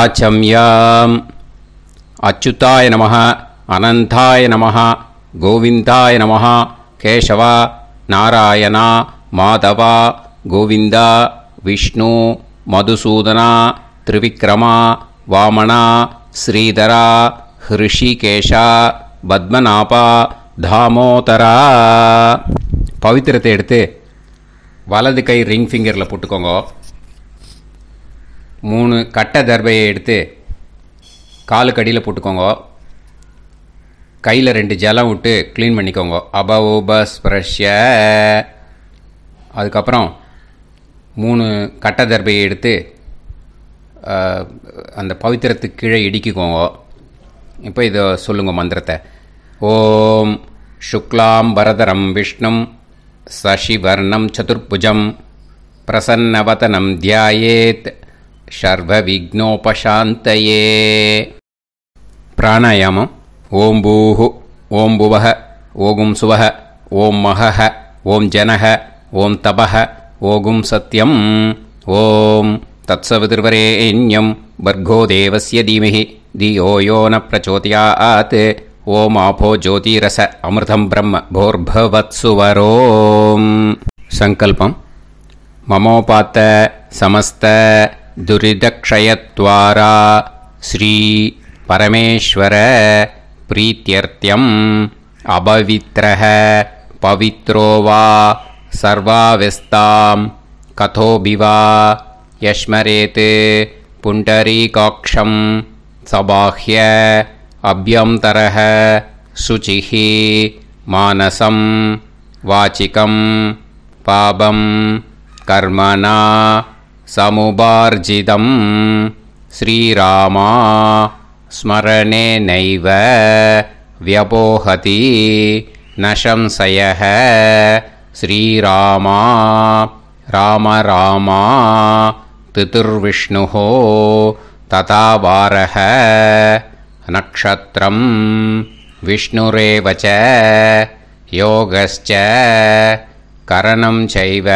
ஆச்சம்யாம். அச்சுதாய நமஹ, அனந்தாய நமஹ, கோவிந்தாய நமஹ, கேசவா, நாராயணா, மாதவா, கோவிந்தா, விஷ்ணு, மதுசூதனா, திரிவிக்ரமா, வாமனா, ஸ்ரீதரா, ஹிருஷிகேஷா, பத்மநாபா, தாமோதரா. பவித்திரத்தை எடுத்து வலது கை ரிங் ஃபிங்கரில் போட்டுக்கோங்க. 3 கட்டை தர்பையை எடுத்து காலுக்கடியில் போட்டுக்கோங்க. கையில் 2 ஜலம் விட்டு க்ளீன் பண்ணிக்கோங்க. அபவோபஸ்பிரஷ்ய. அதுக்கப்புறம் 3 கட்டை தர்பையை எடுத்து அந்த பவித்திரத்துக்கு கீழே இடிக்கிக்கோங்க. இப்போ இதை சொல்லுங்க மந்திரத்தை. ஓம் சுக்லாம் வரதரம் விஷ்ணும் சசிவர்ணம் சதுர்புஜம் பிரசன்னவதனம் தியாயேத் சர்வ விக்னோபசாந்தயே. பிராணாயாமம். ஓம் பூஹு, ஓம் புவஹ, ஓகும் சுவஹ, ஓம் மஹஹ, ஓம் ஜனஹ, ஓம் தபஹ, ஓகும் சத்யம். ஓம் தத்சவிதுர்வரேண்யம் பர்கோ தேவஸ்ய தீமஹி தியோ யோ ந பிரச்சோதயாத். ஓம் ஆபோ ஜோதிரச அமிர்தம் பிரம்ம போர்பவத்சுவரோம். சங்கல்பம். மமோபாத்த சமஸ்த துரிதக்ஷயத்வாரா ஸ்ரீ பரமேஸ்வர பிரீத்யர்த்தியம் அபவித்ரஹ பவித்ரோ வா சர்வாவஸ்தாம் கதோபிவா யஸ்மரேத் புண்டரீகாக்ஷம் சபாஹ்ய அப்யந்தரஹ சுசிஹ மானசம் வாசிகம் பாபம் கர்மணா சமுபார்ஜிதம் ஸ்ரீராமா ஸ்மரணேனைவ வ்யபோஹதி ந சம்சயः. ஸ்ரீராமா ராம ராமா திதிர்விஷ்ணுः ததா வாரः நக்ஷத்ரம் விஷ்ணுரேவ ச யோகஸ்ச கரணம் சைவ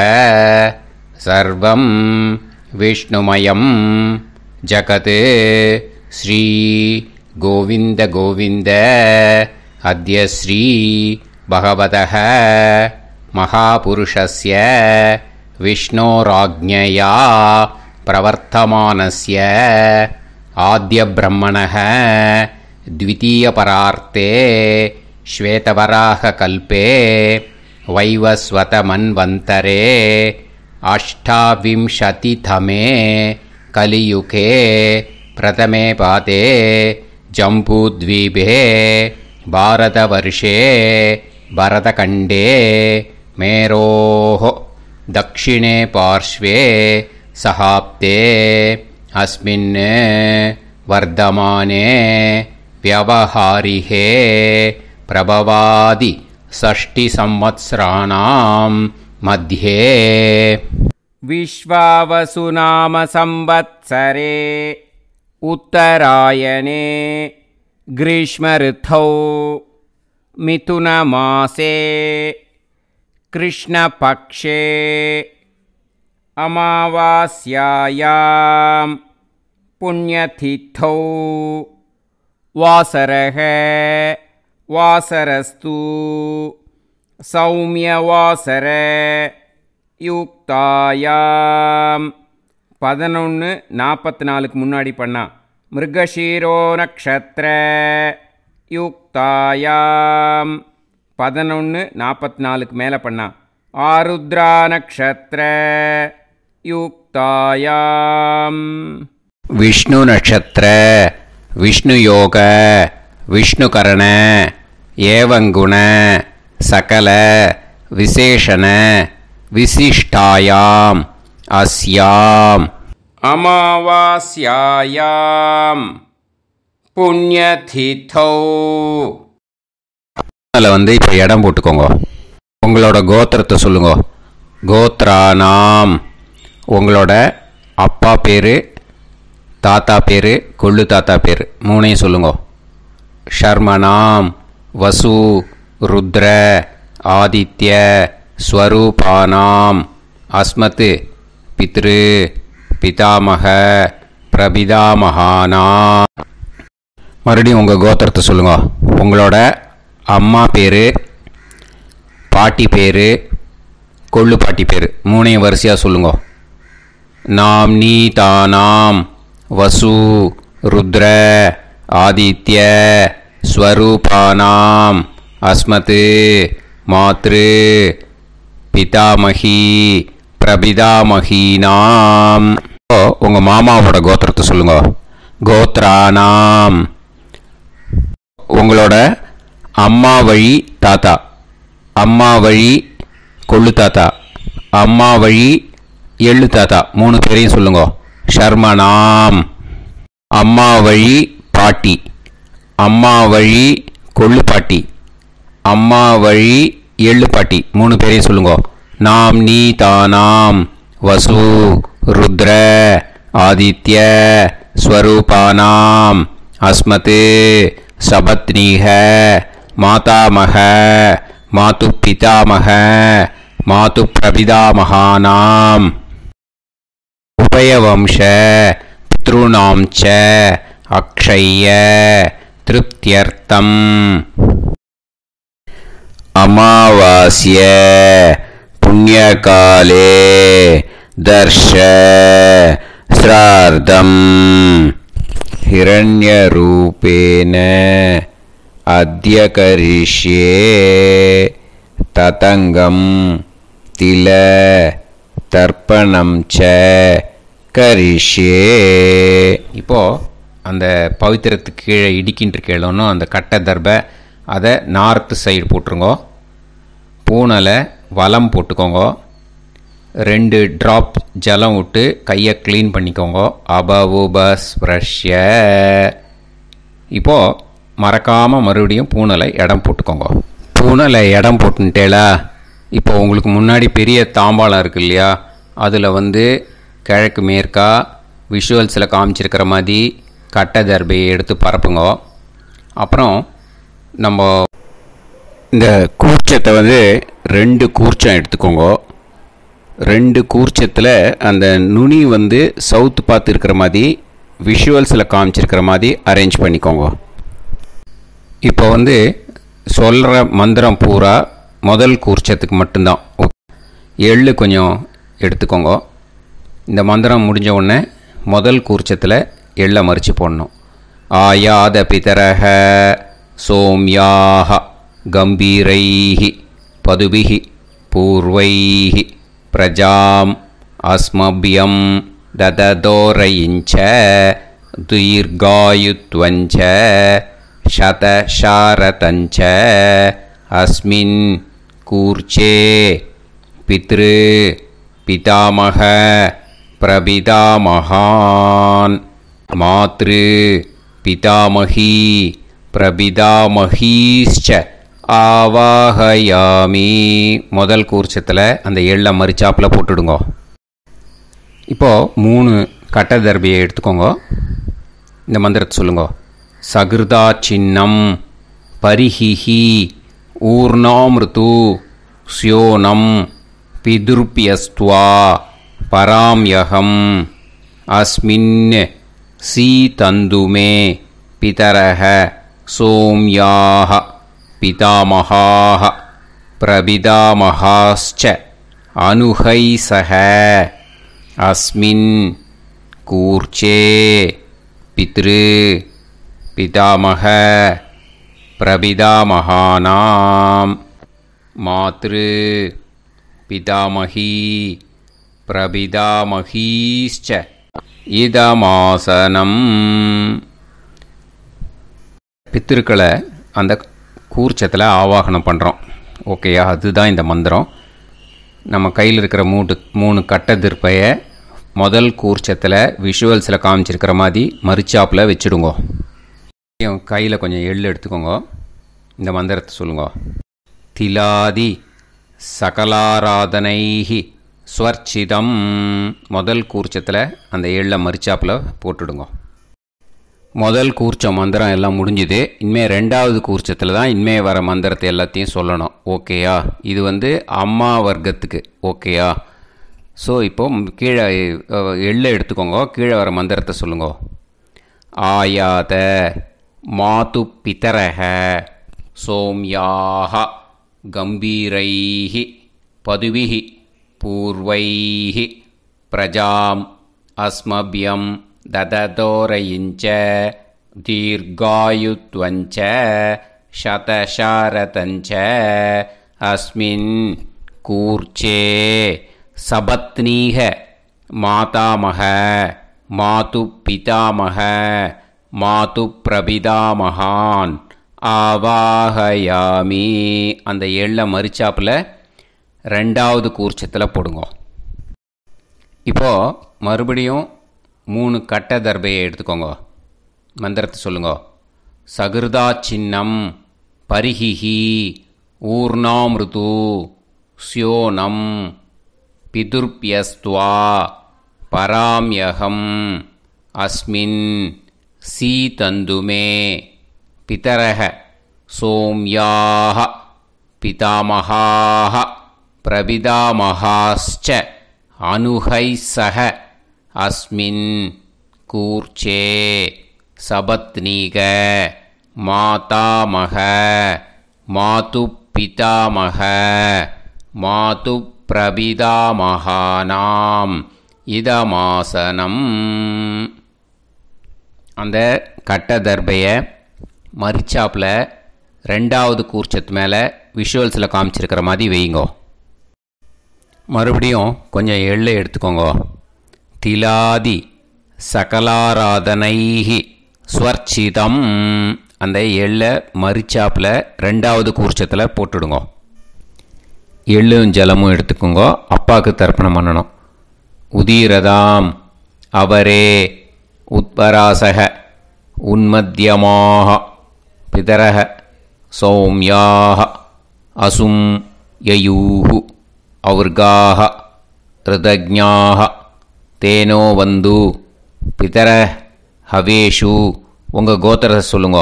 சர்வம் விஷ்ணுமயம் ஜகத். ஸ்ரீ கோவிந்த கோவிந்த அத்ய ஸ்ரீ பகவதः மகாபுருஷஸ்ய விஷ்ணோராஜ்ஞயா பிரவர்த்தமானஸ்ய ஆத்ய பிரம்மணः த்விதீயபரார்த்தே ஸ்வேதவராக கல்பே வைவஸ்வத மன்வந்தரே அஷ்டாவிம்சதிதமே கலியுகே பிரதமே பாதே ஜம்பூத்வீபே பாரதவர்ஷே பரதகண்டே மேரோः தக்ஷிணே பார்ஷ்வே சஹாப்தே அஸ்மின் வர்தமானே व्यवहारिहे प्रभवादि षष्टि संवत्सराणां मध्ये विश्वावसुनाम संवत्सरे उत्तरायणे ग्रीष्मऋतौ मिथुनमासे कृष्णपक्षे अमावास्यायां पुण्यतिथौ वासरः वासरस्तु सौम्यवासर युक्तायां 11:44 முன்னாடி பண்ணா மிருகஷீரோ நக்ஷத்ர யுக்தாயாம் 11:44 மேலே பண்ணா ஆருத்ரா நக்ஷத்ர யுக்தாயாம் விஷ்ணு நக்ஷத்ர விஷ்ணு யோக விஷ்ணுகரண ஏவங்குண சகல விசேஷண விசிஷ்டாயாம் அஸ்யாம் அமாவாஸ்யாயாம் புண்ணியதிதௌ. அதில் இப்போ இடம் போட்டுக்கோங்க. உங்களோட கோத்திரத்தை சொல்லுங்க. கோத்ரானாம் உங்களோட அப்பா பேர், தாத்தா பேர், கொள்ளு தாத்தா பேர் 3ஐயும் சொல்லுங்க. ஷர்மனாம் வசு ருத்ர ஆதித்ய ஸ்வரூபானாம் அஸ்மத் பித்ரு பிதாமக பிரபிதாமகானா. மறுபடியும் உங்கள் கோத்திரத்தை சொல்லுங்க. உங்களோட அம்மா பேர், பாட்டி பேர், கொள்ளு பாட்டி பேர் மூணையும் வரிசையாக சொல்லுங்க. நாம்னி தானாம் வசு ருத்ர ஆதித்ய ஸ்வரூபானாம் அஸ்மத் மாத்ரு பிதாமகி பிரபிதாமகீனாம். உங்கள் மாமாவோட கோத்திரத்தை சொல்லுங்க. கோத்ரானாம். உங்களோட அம்மா வழி தாத்தா, அம்மா வழி கொள்ளு தாத்தா, அம்மா வழி எள்ளு தாத்தா மூணு பேரையும் சொல்லுங்க. ஷர்மனாம். அம்மா வழி பாட்டி, அம்மா வழி கொள்ளு பாட்டி, அம்மா வழி எள்ளு பாட்டி மூணு பேரையும் சொல்லுங்க. நாம்னி தானாம் வசு ருத்ர ஆதித்ய ஸ்வரூபானாம் அஸ்மத் சபத்னீஹ மாதாமக மாது பிதாமக மாது பிரபிதாமகானாம் உபயவம்ச பித்ருணாம் ச அக்ஷய திருப்தியர்த்தம். அமாவாஸ்ய புண்ணியகாலே தர்ஷ ஸ்ரார்த்தம் ஹிரண்யரூபேன அத்ய கரிஷ்யே ததங்கம் தில தர்ப்பணம் ச கரிஷ்யே. இப்போது அந்த பவித்திரத்துக்கு கீழே இடிக்கின்ற கீழே அந்த கட்டை தர்பை அதை நார்த்து சைடு போட்டுருங்கோ. பூனலை வலம் போட்டுக்கோங்க. 2 ட்ராப் ஜலம் விட்டு கையை க்ளீன் பண்ணிக்கோங்க. அபவுபஸ்ப்ரஷ்ய. இப்போது மறக்காமல் மறுபடியும் பூனலை இடம் போட்டுக்கோங்க. பூனலை இடம் போட்டுட்டேலா. இப்போ உங்களுக்கு முன்னாடி பெரிய தாம்பாளம் இருக்குது இல்லையா, அதில் கிழக்கு மேற்கா விஷுவல்ஸில் காமிச்சிருக்கிற மாதிரி கட்டை தர்பையை எடுத்து பரப்புங்க. அப்புறம் நம்ம இந்த கூர்ச்சத்தை 2 கூர்ச்சம் எடுத்துக்கோங்க. 2 கூர்ச்சத்தில் அந்த நுனி சவுத்து பார்த்து இருக்கிற மாதிரி விஷுவல்ஸில் காமிச்சிருக்கிற மாதிரி அரேஞ்ச் பண்ணிக்கோங்க. இப்போ சொல்கிற மந்திரம் பூரா முதல் கூர்ச்சத்துக்கு மட்டும்தான். எள்ளு கொஞ்சம் எடுத்துக்கோங்க. இந்த மந்திரம் முடிஞ்ச உடனே முதல் கூர்ச்சத்தில் எள்ளை மறித்து போடணும். ஆயாத பிதரஹ சோம்யாக கம்பீரைஹி பதுபிஹி பூர்வைஹி பிரஜாம் அஸ்மபியம் தததோரயிஞ்ச தீர்காயுத்வஞ்ச சதசாரதஞ்ச அஸ்மின் கூர்ச்சே பித்ரு பிதாமக பிரபிதாமகான் மாத்ரு பிதாமகி பிரபிதாமகீஷ்ச ஆவாஹயாமி. முதல் கூர்ச்சத்தில் அந்த எள்ளை மறிச்சாப்பில் போட்டுடுங்க. இப்போது 3 கட்டை தர்பியை எடுத்துக்கோங்க. இந்த மந்திரத்தை சொல்லுங்க. சகிருதா சின்னம் பரிஹிஹி ஊர்ணாமிருது ஸ்யோனம் பிதுர்பியஸ்துவா பராம்யகம் அஸ்மின் சீதந்துமே பிதரஹ சோம்யாக பிதாமகாஹ பிரபிதாமகாஸ்ச அனுஹைசஹ அஸ்மின் கூர்ச்சே பித்ரு பிதாமக பிரபிதாமகானாம் மாத்ரு பிதாமகி பிரபிதாமகீஷ்ச இதமாசனம். பித்திருக்களை அந்த கூர்ச்சத்தில் ஆவாகனம் பண்ணுறோம். ஓகேயா? அதுதான் இந்த மந்திரம். நம்ம கையில் இருக்கிற 3 கட்டை திருப்பையை முதல் கூர்ச்சத்தில் விஷுவல்ஸில் காமிச்சிருக்கிற மாதிரி மறிச்சாப்பில் வச்சுடுங்க. கையில் கொஞ்சம் எள்ளு எடுத்துக்கோங்க. இந்த மந்திரத்தை சொல்லுங்க. திலாதி சகலாராதனைஹி ஸ்வர்ச்சிதம். முதல் கூர்ச்சத்தில் அந்த எள்ளை மறிச்சாப்பில் போட்டுடுங்க. முதல் கூர்ச்சம் மந்திரம் எல்லாம் முடிஞ்சுது. இனிமேல் 2வது கூர்ச்சத்தில் தான் இனிமேல் வர மந்திரத்தை எல்லாத்தையும் சொல்லணும். ஓகேயா? இது அம்மா வர்க்கத்துக்கு. ஓகேயா? ஸோ இப்போ கீழே எள்ளை எடுத்துக்கோங்க, கீழே வர மந்திரத்தை சொல்லுங்க. ஆயாத மாது பிதரஹ சோம்யாக கம்பீரைஹி பதுவிஹி பூர்வைஹி பிரஜாம் அஸ்மபியம் தததோரயிஞ்ச தீர்காயுத்வஞ்ச சதசாரதஞ்ச அஸ்மின் கூர்ச்சே சபத்னீக மாதாமக மாது பிதாமக மாது பிரபிதாமகான் ஆவாஹயாமி. அந்த எள்ள மரிச்சாப்பில் 2வது கூர்ச்சத்தில் போடுங்க. இப்போது மறுபடியும் 3 கட்ட தர்பையை எடுத்துக்கோங்க. மந்திரத்தை சொல்லுங்க. சகிருதா சின்னம் பரிஹிஹி ஊர்ணாமிருது ஸ்யோனம் பிதுர்பியஸ்துவா பராம்யகம் அஸ்மின் சீதந்துமே பிதரஹ சோம்யாக பிதாமகாஹ பிரபிதாமகாஸ்ச அனுஹைசஹ அஸ்மின் கூர்ச்சே சபத்னீக மாதாமக மாது பிதாமக மாது பிரபிதாமகானாம் இதமாசனம். அந்த கட்ட தர்பையை மரிச்சாப்பில் 2வது கூர்ச்சத்து மேலே விஷுவல்ஸில் காமிச்சிருக்கிற மாதிரி வைங்கோ. மறுபடியும் கொஞ்சம் எள்ளை எடுத்துக்கோங்க. திலாதி சகலாராதனைஹி ஸ்வர்ச்சிதம். அந்த எள்ளை மரிச்சாப்பில் 2வது கூர்ச்சத்தில் போட்டுடுங்க. எள்ளும் ஜலமும் எடுத்துக்கோங்க. அப்பாவுக்கு தர்ப்பணம் பண்ணணும். உதீரதாம் அவரே உத்பராசக உன்மத்தியமாக பிதரஹ சௌம்யாக அசும் யயூஹு ஔர்காஹ ரிதஜ்ஞாஹ தேனோ வந்து பிதர ஹவேஷு. உங்கள் கோத்திரத்தை சொல்லுங்க.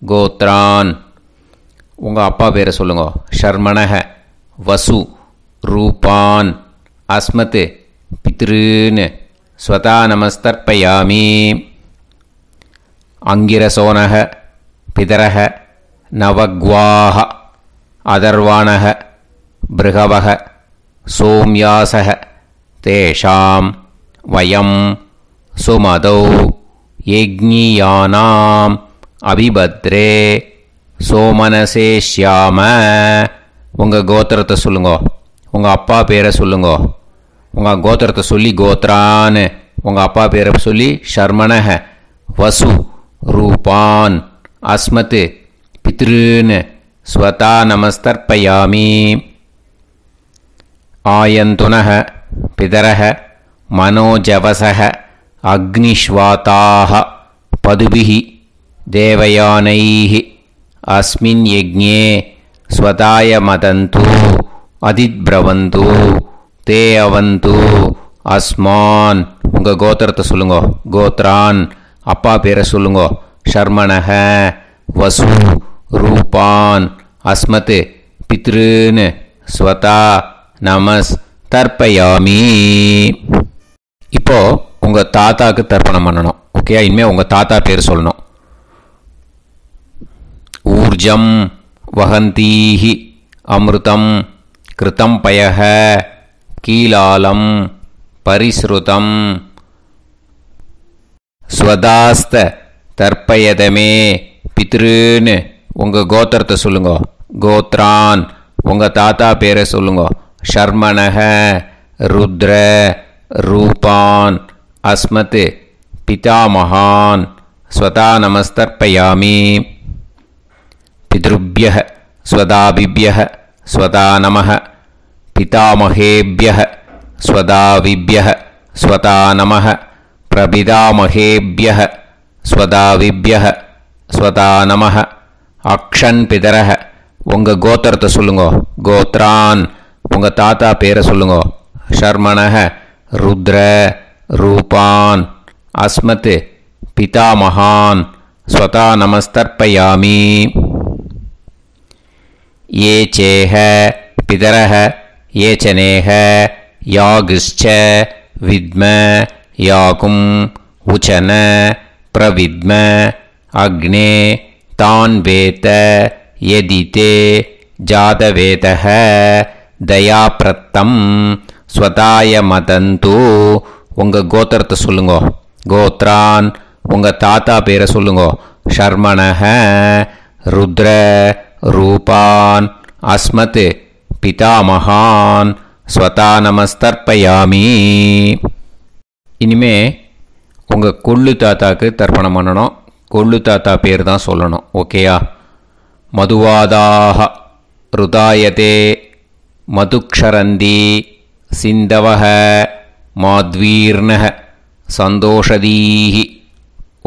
கோத்ரான். உங்கள் அப்பா பேரை சொல்லுங்க. ஷர்மணஹ வசு ரூபான் அஸ்மத் பித்ருன்னு ஸ்வதா நமஸ்தர்ப்பயாமி. அங்கிரசோனஹ பிதரஹ நவக்வாஹ அதர்வாணஹ பிருகவஹ சோம்யாசஹ தேஷாம் வயம் சுமதௌ யஜ்ஞியானாம் அபிபத்ரே சோமனசே ஷ்யாம. உங்கள் கோத்திரத்தை சொல்லுங்க. உங்கள் அப்பா பேரை சொல்லுங்க. உங்கள் கோத்திரத்தை சொல்லி கோத்ரான்னு, உங்கள் அப்பா பேரை சொல்லி ஷர்மணஹ வசு ரூபான் அஸ்மத் பித்ருன்னு ஸ்வதா நமஸ்தர்ப்பயாமி. ஆயந்துனஹ பிதரஹ மனோஜவசஹ அக்னிஷ்வாதாஹ பதுபிஹி தேவயானைஹி அஸ்மின் யஜ்ஞே ஸ்வதாய மதந்து அதித்ப்ரவந்து தே அவந்து அஸ்மான். உங்கள் கோத்திரத்தை சொல்லுங்க. கோத்ரான். அப்பா பேரை சொல்லுங்க. ஷர்மணஹ வசு ரூபான் அஸ்மத் பித்ருன்னு ஸ்வதா நமஸ் தர்ப்பயாமி. இப்போது உங்கள் தாத்தாவுக்கு தர்ப்பணம் பண்ணணும். ஓகே, இனிமேல் உங்கள் தாத்தா பேர் சொல்லணும். ஊர்ஜம் வஹந்தீஹி அமிர்தம் கிருதம் பயஹ கீலாலம் பரிஸ்ருதம் ஸ்வதாஸ்த தர்ப்பயதமே பித்ருன்னு. உங்கள் கோத்திரத்தை சொல்லுங்க. கோத்ரான். உங்கள் தாத்தா பேரை சொல்லுங்க. ஷர்மணஹ ருத்ர ரூபான் அஸ்மத் பிதாமகான் ஸ்வதா நமஸ்தர்ப்பயாமி. பித்ருப்யஹ ஸ்வதாபிப்யஹ ஸ்வதா நமஹ பிதாமகேப்யஹ ஸ்வதாவிப்யஹ ஸ்வதா நமஹ பிரபிதாமகேப்யஹ ஸ்வதாவிப்யஹ ஸ்வதா நமஹ. அக்ஷன் பிதரஹ. உங்கள் கோத்திரத்தை சொல்லுங்க. கோத்ரான். உங்கள் தாத்தா பேரை சொல்லுங்க. ஷர்மணஹ ருத்ர ரூபான் அஸ்மத் பிதாமகான் ஸ்வதா நமஸ்தர்ப்பயாமி. ये चेह पितरः ये चनेह யாகுஷ்ச வித்ம யாகும் உச்சன பிரவித்ம அக்னே தான் வேத யதிதே ஜாதவேதஹ தயாப்ரத்தம் ஸ்வதாய மதந்து. உங்கள் கோத்திரத்தை சொல்லுங்கோ. கோத்ரான் உங்கள் தாத்தா பேரை சொல்லுங்கோ. ஷர்மணஹ ருத்ர ரூபான் அஸ்மத் பிதாமகான் ஸ்வதா நமஸ்தர்ப்பயாமி. இனிமே உங்கள் கொள்ளு தாத்தாக்கு தர்ப்பணம் பண்ணணும். கொள்ளு தாத்தா பேர் தான் சொல்லணும். ஓகேயா? மதுவாதாக ருதாயதே மதுக்ஷரந்தி சிந்தவஹ மாத்வீர்ணஹ சந்தோஷதீஹி.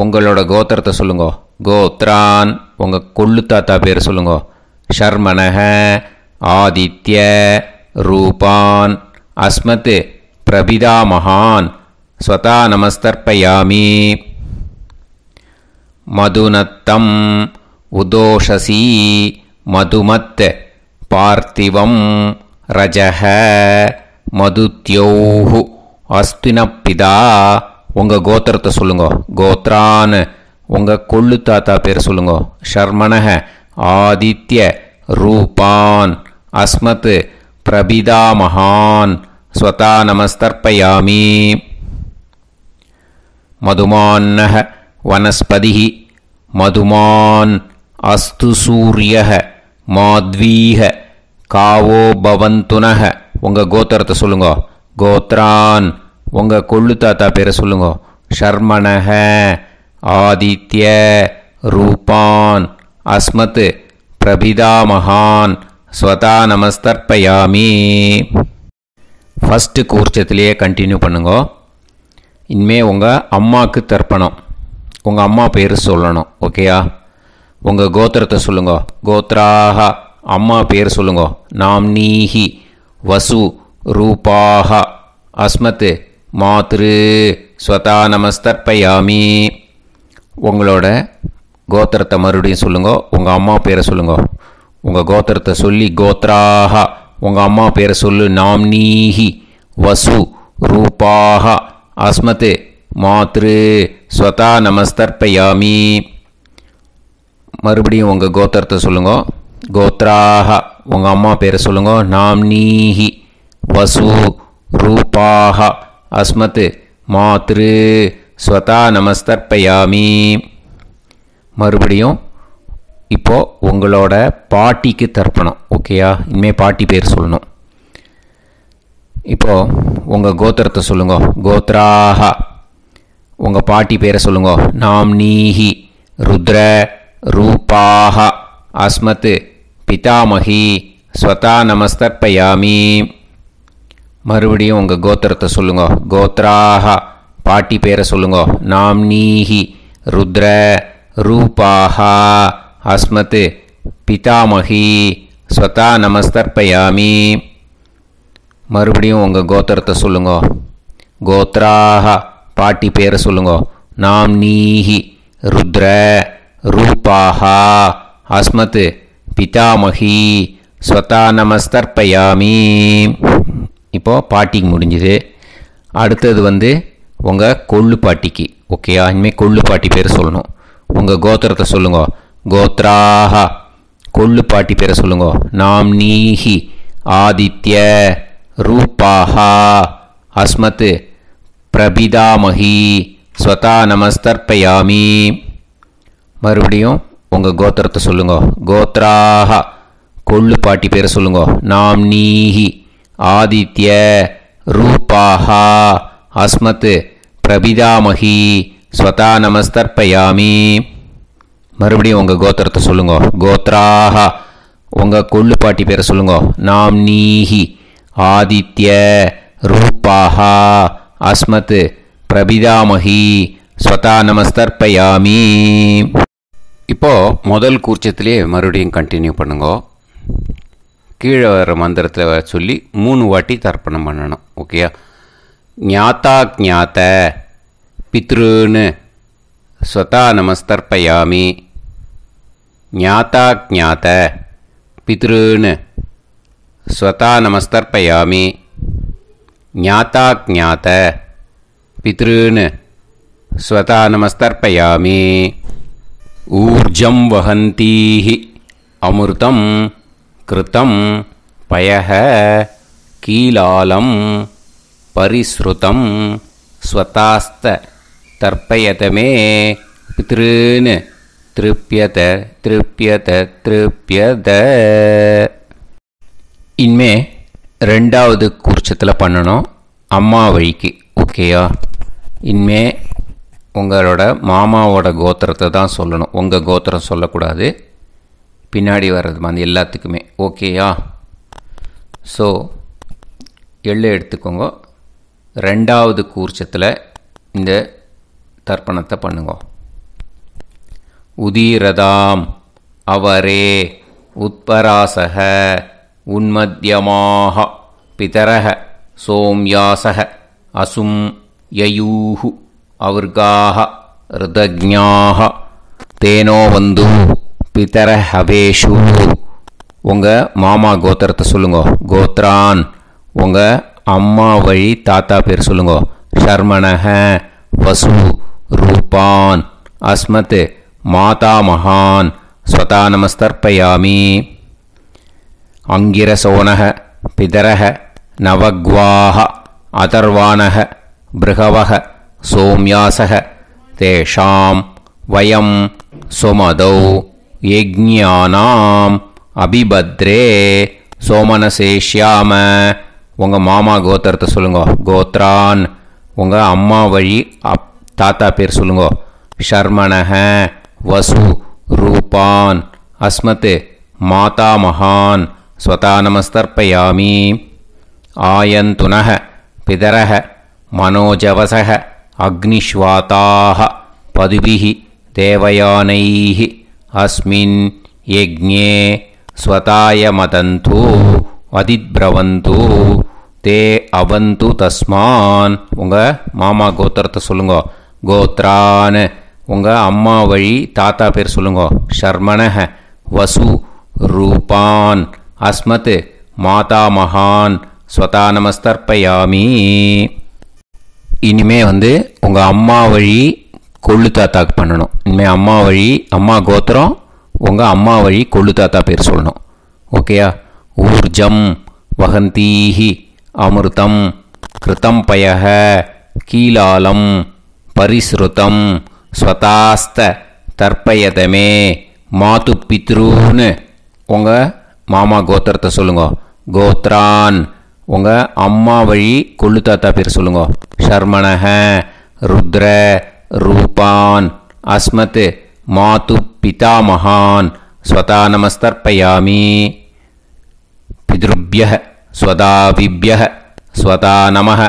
உங்களோட கோத்திரத்தை சொல்லுங்கோ. கோத்ரான் உங்கள் கொள்ளு தாத்தா பேர் சொல்லுங்கோ. ஷர்மணஹ ஆதித்ய ரூபான் அஸ்மத் பிரபிதாமகான் ஸ்வதா நமஸ்தர்ப்பயாமி. மதுநத்தம் உதோஷசி மதுமத் பார்த்திவம் ரஜஹ மதுத்யோஹு அஸ்தினப்பிதா. உங்கள் கோத்திரத்தை சொல்லுங்கோ. கோத்ரான் உங்கள் கொள்ளு தாத்தா பேர் சொல்லுங்கோ. ஷர்மணஹ ஆதித்ய ரூபான் அஸ்மத் பிரபிதாமகான் ஸ்வதா நமஸ்தர்ப்பயாமி. மதுமான்னஹ வனஸ்பதிஹ மதுமான் அஸ்து சூரியஹ மாத்வீஹ காவோ பவந்துனஹ. உங்கள் கோத்திரத்தை சொல்லுங்கோ. கோத்ரான் உங்கள் கொள்ளு தாத்தா பேரை சொல்லுங்கோ. ஷர்மணஹ ஆதித்ய ரூபான் அஸ்மத் பிரபிதாமகான் ஸ்வதா நமஸ்தர்ப்பயாமி. ஃபஸ்ட்டு கூர்ச்சத்திலேயே கண்டினியூ பண்ணுங்கோ. இனிமே உங்கள் அம்மாவுக்கு தர்ப்பணம். உங்கள் அம்மா பேர் சொல்லணும். ஓகேயா? உங்கள் கோத்திரத்தை சொல்லுங்கோ. கோத்ராக அம்மா பேர் சொல்லுங்கோ. நாம்னீஹி வசு ரூபாக அஸ்மத் மாத்ரு ஸ்வதா நமஸ்தர்ப்பயாமி. உங்களோட கோத்திரத்தை மறுபடியும் சொல்லுங்கோ. உங்கள் அம்மா பேரை சொல்லுங்கோ. உங்கள் கோத்திரத்தை சொல்லி கோத்ராக உங்கள் அம்மா பேரை சொல்லு. நாம்னீஹி வசு ரூபாக அஸ்மத் மாத்ரு ஸ்வதா நமஸ்தர்ப்பயாமி. மறுபடியும் உங்கள் கோத்திரத்தை சொல்லுங்கோ. கோத்ராக உங்கள் அம்மா பேரை சொல்லுங்கோ. நாம்னீஹி வசு ரூபாக அஸ்மத் மாத்ரு ஸ்வதா நமஸ்தர்ப்பயாமி. மறுபடியும் இப்போது உங்களோட பாட்டிக்கு தர்ப்பணம். ஓகேயா? இனிமேல் பாட்டி பேர் சொல்லணும். இப்போது உங்கள் கோத்திரத்தை சொல்லுங்கோ. கோத்ராக உங்கள் பாட்டி பேரை சொல்லுங்கோ. நாம்னீஹி ருத்ர ரூபாக அஸ்மத் பிதாமகி ஸ்வதா நமஸ்தர்ப்பயாமி. மறுபடியும் உங்கள் கோத்திரத்தை சொல்லுங்கோ. கோத்ராக பாட்டி பேரை சொல்லுங்கோ. நாம்னீஹி ருத்ர ரூபாக அஸ்மத் பிதாமகி ஸ்வதா நமஸ்தர்ப்பயாமி. மறுபடியும் உங்கள் கோத்திரத்தை சொல்லுங்கோ. கோத்ராக பாட்டி பேரை சொல்லுங்கோ. நாம்னீஹி ருத்ர ரூபாக அஸ்மத் பிதாமகி ஸ்வதா நமஸ்தர்ப்பயாமி. இப்போது பாட்டிக்கு முடிஞ்சுது. அடுத்தது உங்கள் கொள்ளு பாட்டிக்கு. ஓகேயா? இனிமேல் கொள்ளு பாட்டி பேர் சொல்லணும். உங்கள் கோத்திரத்தை சொல்லுங்கோ. கோத்ராக கொள்ளு பாட்டி பேரை சொல்லுங்கோ. நாம்னீஹி ஆதித்ய ரூபாக அஸ்மத் பிரபிதாமகி ஸ்வதா நமஸ்தர்ப்பயாமி. மறுபடியும் உங்கள் கோத்திரத்தை சொல்லுங்கோ. கோத்ராக கொள்ளு பாட்டி பேரை சொல்லுங்கோ. நாம்னீஹி ஆதித்ய ரூபாக அஸ்மத் பிரபிதாமகி ஸ்வதா நமஸ்தர்ப்பயாமி. மறுபடியும் உங்கள் கோத்திரத்தை சொல்லுங்கோ. கோத்ராக உங்கள் கொள்ளு பாட்டி பேரை சொல்லுங்கோ. நாம்னீஹி ஆதித்ய ரூபாக அஸ்மத் பிரபிதாமகி ஸ்வதா நமஸ்தர்ப்பயாமி. இப்போது முதல் கூர்ச்சத்திலே மறுபடியும் கண்டினியூ பண்ணுங்கோ. கீழே வர மந்திரத்தை சொல்லி 3 வாட்டி தர்ப்பணம் பண்ணணும். ஓகேயா? ஞாத்தா ஞாத்த பித்ருன்னு ஸ்வதா நமஸ்தர்ப்பயாமி. ஞாத்தா ஞாத்த பித்ருன்னு ஸ்வதா நமஸ்தர்ப்பயாமி. ஞாதா ஞாத பித்ருன் ஸ்வதா நமஸ்தர்ப்பயாமி. ஊர்ஜம் வஹந்தீஹி அமிர்தம் கிருதம் பயஹ கீலாலம் பரிஸ்ருதம் ஸ்வதாஸ்த தர்ப்பயதமே பித்ருன் திருப்யத திருப்யத திருப்யத. இனிமே ரெண்டாவது கூர்ச்சத்தில் பண்ணணும் அம்மா வழிக்கு. ஓகேயா? இனிமே உங்களோட மாமாவோட கோத்திரத்தை தான் சொல்லணும், உங்கள் கோத்திரம் சொல்லக்கூடாது. பின்னாடி வர்றது மாதிரி எல்லாத்துக்குமே. ஓகேயா? ஸோ எள்ளு எடுத்துக்கோங்க. ரெண்டாவது கூர்ச்சத்தில் இந்த தர்ப்பணத்தை பண்ணுங்க. உதீரதாம் அவரே உத்பராசக உன்மத்யமாக பிதரக சோம்யாசக அசும் யயூஹு அவர்காக ருதஜ்ஞாக தேனோ வந்து பிதர ஹவேஷு. உங்கள் மாமா கோத்திரத்தை சொல்லுங்க. கோத்ரான் உங்கள் அம்மா வழி தாத்தா பேர் சொல்லுங்க. ஷர்மணஹ வசு ரூபான் அஸ்மத் மாதா மகான் ஸ்வதா நமஸ்தர்ப்பயாமி. அங்கிரசோனஹ பிதரஹ நவக்வாஹ அதர்வாணஹ பிருகவஹ சோம்யாசஹ தேஷாம் வயம் சுமதௌ யஜ்ஞானாம் அபிபத்ரே சோமனசேஷ்யாம. உங்கள் மாமா கோத்திரத்தை சொல்லுங்க. கோத்ரான் உங்கள் அம்மா வழி தாத்தா பேர் சொல்லுங்க. ஷர்மணஹ வசு ரூபான் அஸ்மத் மாதா மகான் ஸ்வதா நமஸ்தர்ப்பயாமி. ஆயந்துனஹ பிதரஹ மனோஜவசஹ அக்னிஷ்வாதாஹ பதுபிஹி தேவயானைஹ அஸ்மின் யஜ்ஞே ஸ்வதாய மதந்து அதிப்ரவந்து தே அவந்து தஸ்மான். உங்கள் மாமா கோத்திரத்தை சொல்லுங்க. கோத்ரான் உங்கள் அம்மா வழி தாத்தா பேர் சொல்லுங்க. ஷர்மணஹ வசு ரூபான் அஸ்மத் மாதா மகான் ஸ்வதா நமஸ்தர்ப்பயாமி. இனிமே உங்கள் அம்மா வழி கொள்ளு தாத்தாக்கு பண்ணணும். இனிமேல் அம்மா வழி அம்மா கோத்திரம் உங்கள் அம்மா வழி கொள்ளு தாத்தா பேர் சொல்லணும். ஓகேயா? ஊர்ஜம் வஹந்தீஹி அமிர்தம் கிருதம் பயஹ கீலாலம் பரிஸ்ருதம் ஸ்வதாஸ்த தர்ப்பயதமே மாது பித்ருன்னு உங்கள் மாமா கோத்திரத்தை சொல்லுங்க. கோத்ரான் உங்கள் அம்மா வழி கொள்ளு தாத்தா பேர் சொல்லுங்க. ஷர்மணஹ ருத்ர ரூபான் அஸ்மத் மாது பிதாமகான் ஸ்வதா நமஸ்தர்ப்பயாமி. பித்ருப்யஹ ஸ்வதாவிப்யஹ ஸ்வதா நமஹ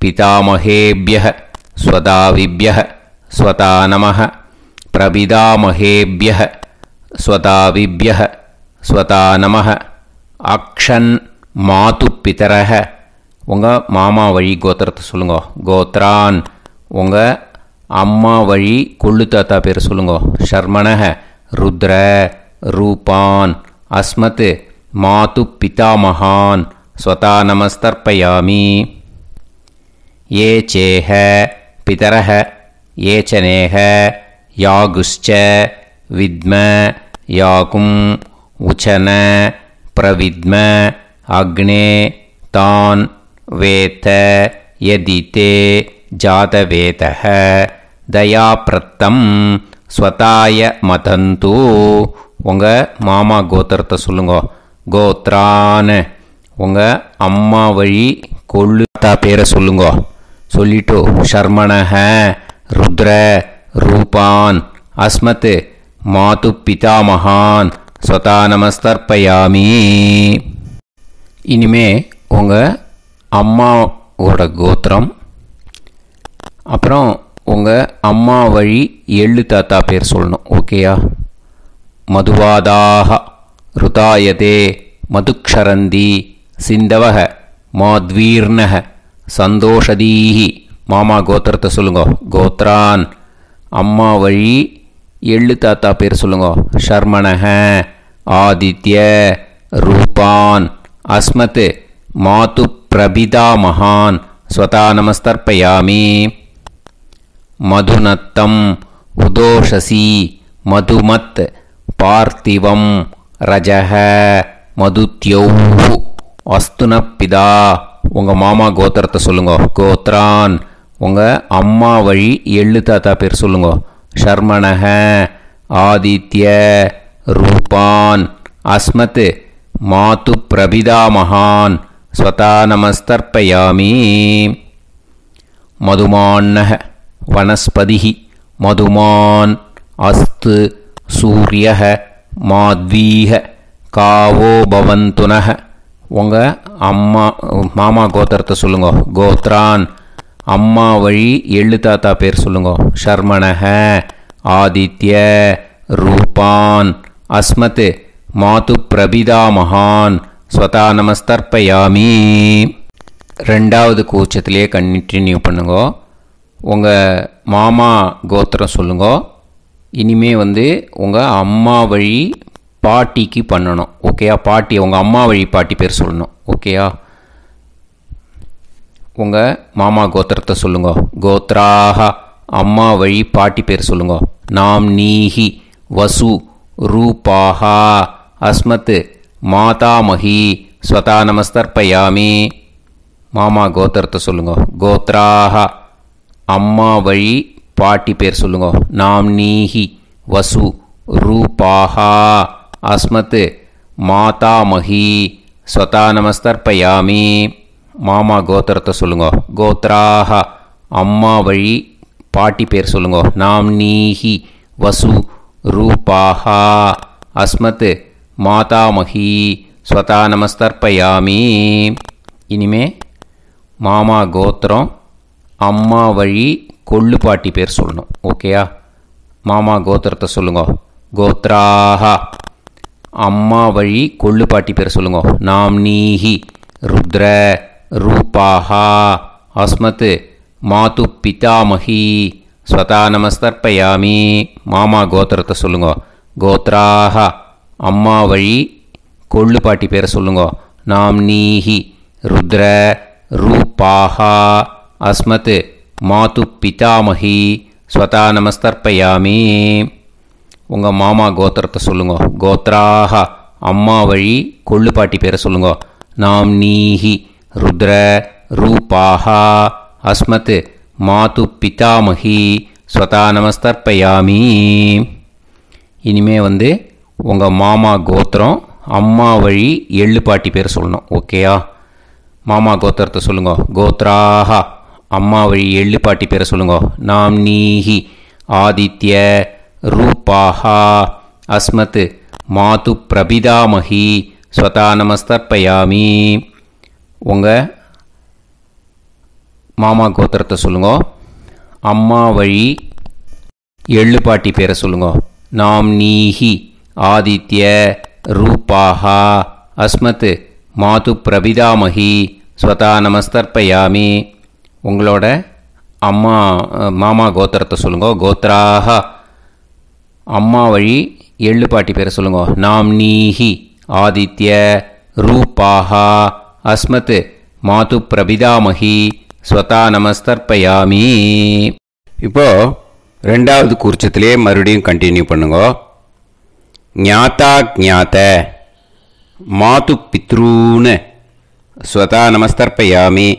பிதாமகேப்யஹ ஸ்வதாவிப்யஹ ஸ்வதா நமஹ பிரபிதாமகேப்யஹ ஸ்வதாவிப்யஹ ஸ்வதா நமஹ. அக்ஷன் மாது பிதரஹ உங்கள் மாமா வழி கோத்திரத்தை சொல்லுங்க. கோத்ரான் உங்கள் அம்மா வழி கொள்ளு தாத்தா பேர் சொல்லுங்க. ஷர்மணஹ ருத்ர ரூபான் அஸ்மத் மாது பிதாமகான் ஸ்வதா நமஸ்தர்ப்பயாமி. ஏ சேஹ பிதரஹ ஏச்சனேஹ யாகுஷ்ச வித்ம யாகும் உச்சன பிரவித்ம அக்னே தான் வேத யதிதே ஜாதவேதஹ தயாப்ரத்தம் ஸ்வதாய மதந்து. உங்கள் மாமா கோத்திரத்தை சொல்லுங்க. கோத்ரான் உங்கள் அம்மா வழி கொள்ளு தாத்தா பேரை சொல்லுங்க. சொல்லிட்டு ஷர்மணஹ ருத்ர ரூபான் அஸ்மத் மாது பிதாமகான் ஸ்வதா நமஸ்தர்ப்பயாமி. இனிமே உங்கள் அம்மாவோட கோத்திரம் அப்புறம் உங்கள் அம்மா வழி எள்ளு தாத்தா பேர் சொல்லணும். ஓகேயா? மதுவாதாக ருதாயதே மதுக்ஷரந்தி சிந்தவக மாத்வீர்ணக சந்தோஷதீஹி. மாமா கோத்திரத்தை சொல்லுங்க. கோத்ரான் அம்மா வழி எள்ளு தாத்தா பேர் சொல்லுங்க. ஷர்மணஹ ஆதித்ய ரூபான் அஸ்மத் மாது பிரபிதாமகான் ஸ்வதா நமஸ்தர்ப்பயாமி. மதுநத்தம் உதோஷசி மதுமத் பார்த்திவம் ரஜஹ மதுத்யௌஹு அஸ்துனப்பிதா. உங்கள் மாமா கோத்திரத்தை சொல்லுங்க. கோத்ரான் உங்கள் அம்மா வழி எள்ளு தாத்தா பேர் சொல்லுங்க. ஷர்மணஹ ஆதித்ய ரூபான் அஸ்மத் மாது பிரபிதாமகான் ஸ்வதா நமஸ்தர்ப்பயாமி. மதுமான்னஹ வனஸ்பதிஹி மதுமான் அஸ்து சூரியஹ மாத்வீஹ காவோ பவந்துனஹ. உங்கள் மாமா கோத்திரத்தை சொல்லுங்க. கோத்ரான் அம்மா வழி எள்ளு தாத்தா பேர் சொல்லுங்க. ஷர்மணஹ ஆதித்ய ரூபான் அஸ்மத் மாது பிரபிதாமகான் ஸ்வதா நமஸ்தர்ப்பயாமி. ரெண்டாவது கூச்சத்திலே கண்டினியூ பண்ணுங்க. உங்கள் மாமா கோத்திரம் சொல்லுங்க. இனிமே உங்கள் அம்மா வழி பாட்டிக்கு பண்ணணும். ஓகேயா? பாட்டி உங்கள் அம்மா வழி பாட்டி பேர் சொல்லணும். ஓகேயா? உங்கள் மாமா கோத்திரத்தை சொல்லுங்க. கோத்ராஹ அம்மா வழி பாட்டி பேர் சொல்லுங்க. நாம் நீஹி வசு ரூபாஹா அஸ்மத் மாதாமஹி ஸ்வதா நமஸ்தர்ப்பயாமி. மாமா கோத்திரத்தை சொல்லுங்க. கோத்ராஹ அம்மா வழி பாட்டி பேர் சொல்லுங்க. நாம் நீஹி வசு ரூபாஹா அஸ்மத் மாதாமஹி ஸ்வதா நமஸ்தர்ப்பயாமி. மாமா கோத்திரத்தை சொல்லுங்க. கோத்ராஹ அம்மா வழி பாட்டி பேர் சொல்லுங்க. நாம் நீஹி வசு ரூபாஹா அஸ்மத் மாதாமஹி ஸ்வதா நமஸ்தர்ப்பயாமி. இனிமே மாமா கோத்திரம் அம்மா வழி கொள்ளு பாட்டி பேர் சொல்லணும். ஓகேயா? மாமா கோத்திரத்தை சொல்லுங்க. கோத்ராஹ அம்மா வழி கொள்ளு பாட்டி பேர் சொல்லுங்க. நாம் நீஹி ருத்ர ரூபாஹா அஸ்மத் மாது பிதாமஹி ஸ்வதா நமஸ்தர்ப்பயாமி. மாமா கோத்திரத்தை சொல்லுங்க. கோத்ராஹ அம்மா வழி கொள்ளு பாட்டி பேரை சொல்லுங்க. நாம் நீஹி ருத்ர ரூபாஹா அஸ்மத் மாது பிதாமஹி ஸ்வதா நமஸ்தர்ப்பயாமி. உங்கள் மாமா கோத்திரத்தை சொல்லுங்க. கோத்ராஹ அம்மா வழி கொள்ளு பாட்டி பேரை சொல்லுங்க. நாம் நீஹி ருத்ர ரூபாஹா அஸ்மத் மாது பிதாமஹி ஸ்வதா நமஸ்தர்ப்பயாமி. இனிமே உங்கள் மாமா கோத்திரம் அம்மா வழி எள்ளு பாட்டி பேர் சொல்லணும். ஓகேயா? மாமா கோத்திரத்தை சொல்லுங்க. கோத்ராஹ அம்மா வழி எள்ளு பாட்டி பேரை சொல்லுங்க. நாம் நீஹி ஆதித்ய ரூபாஹா அஸ்மத் மாது பிரபிதாமஹி ஸ்வதா நமஸ்தர்ப்பயாமி. உங்கள் மாமா கோத்திரத்தை சொல்லுங்க. அம்மா வழி எள்ளு பாட்டி பேரை சொல்லுங்க. நாம் நீஹி ஆதித்ய ரூபாஹா அஸ்மத் மாது பிரபிதாமஹி ஸ்வதா நமஸ்தர்ப்பயாமி. உங்களோட மாமா கோத்திரத்தை சொல்லுங்க. கோத்ராஹ அம்மா வழி எள்ளு பாட்டி பேரை சொல்லுங்க. நாம் நீஹி ஆதித்ய ரூபாஹா அஸ்மத் மாது பிரபிதாமஹி ஸ்வதா நமஸ்தர்ப்பயாமி. இப்போ ரெண்டாவது கூர்ச்சத்திலே மறுபடியும் கண்டினியூ பண்ணுங்க. ஞாதா ஞாத மாது பித்ரூன் ஸ்வதா நமஸ்தர்ப்பயாமி.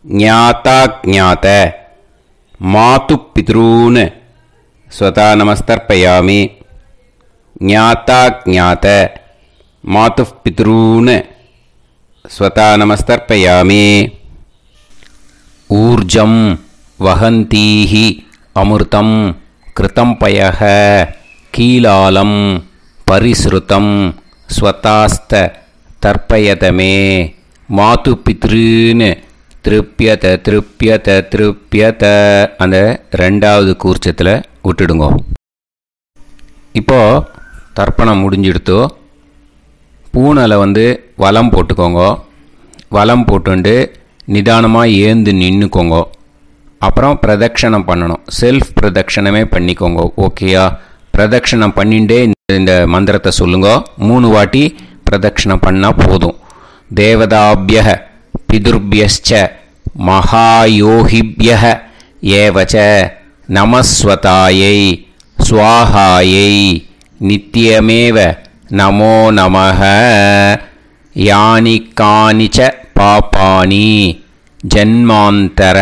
ஞாதா ஞாத மாது பித்ரூன் ஸ்வதா நமஸ்தர்ப்பயாமி. ஞாதா ஞாத மாது பித்ரூன் ஸ்வதா நமஸ்தர்ப்பயாமி. ஊர்ஜம் வஹந்தீஹி அமிர்தம் கிருதம் பயஹ கீலாலம் பரிஸ்ருதம் ஸ்வதாஸ்த தர்ப்பயதமே மாது பித்ருன்னு திருப்பியத திருப்பியத திருப்பியத. அந்த ரெண்டாவது கூர்ச்சத்தில் விட்டுடுங்க. இப்போது தர்ப்பணம் முடிஞ்சிடுத்தோ பூனலை வலம் போட்டுக்கோங்க. வலம் போட்டுண்டு நிதானமாக ஏந்து நின்றுக்கோங்க. அப்புறம் பிரதட்சணம் பண்ணணும். செல்ஃப் பிரதட்சணமே பண்ணிக்கோங்க. ஓகேயா? பிரதட்சணம் பண்ணிண்டே இந்த மந்திரத்தை சொல்லுங்க. 3 வாட்டி பிரதட்சணம் பண்ணால் போதும். தேவதாபிய பிதுர்பியஸ்ச மகாயோகிப்யஹ ஏவச நமஸ்வதாயை ஸ்வாஹாயை நித்யமேவ நமோ நமஹ. யானி கானிச்ச பாபானி ஜன்மாந்தர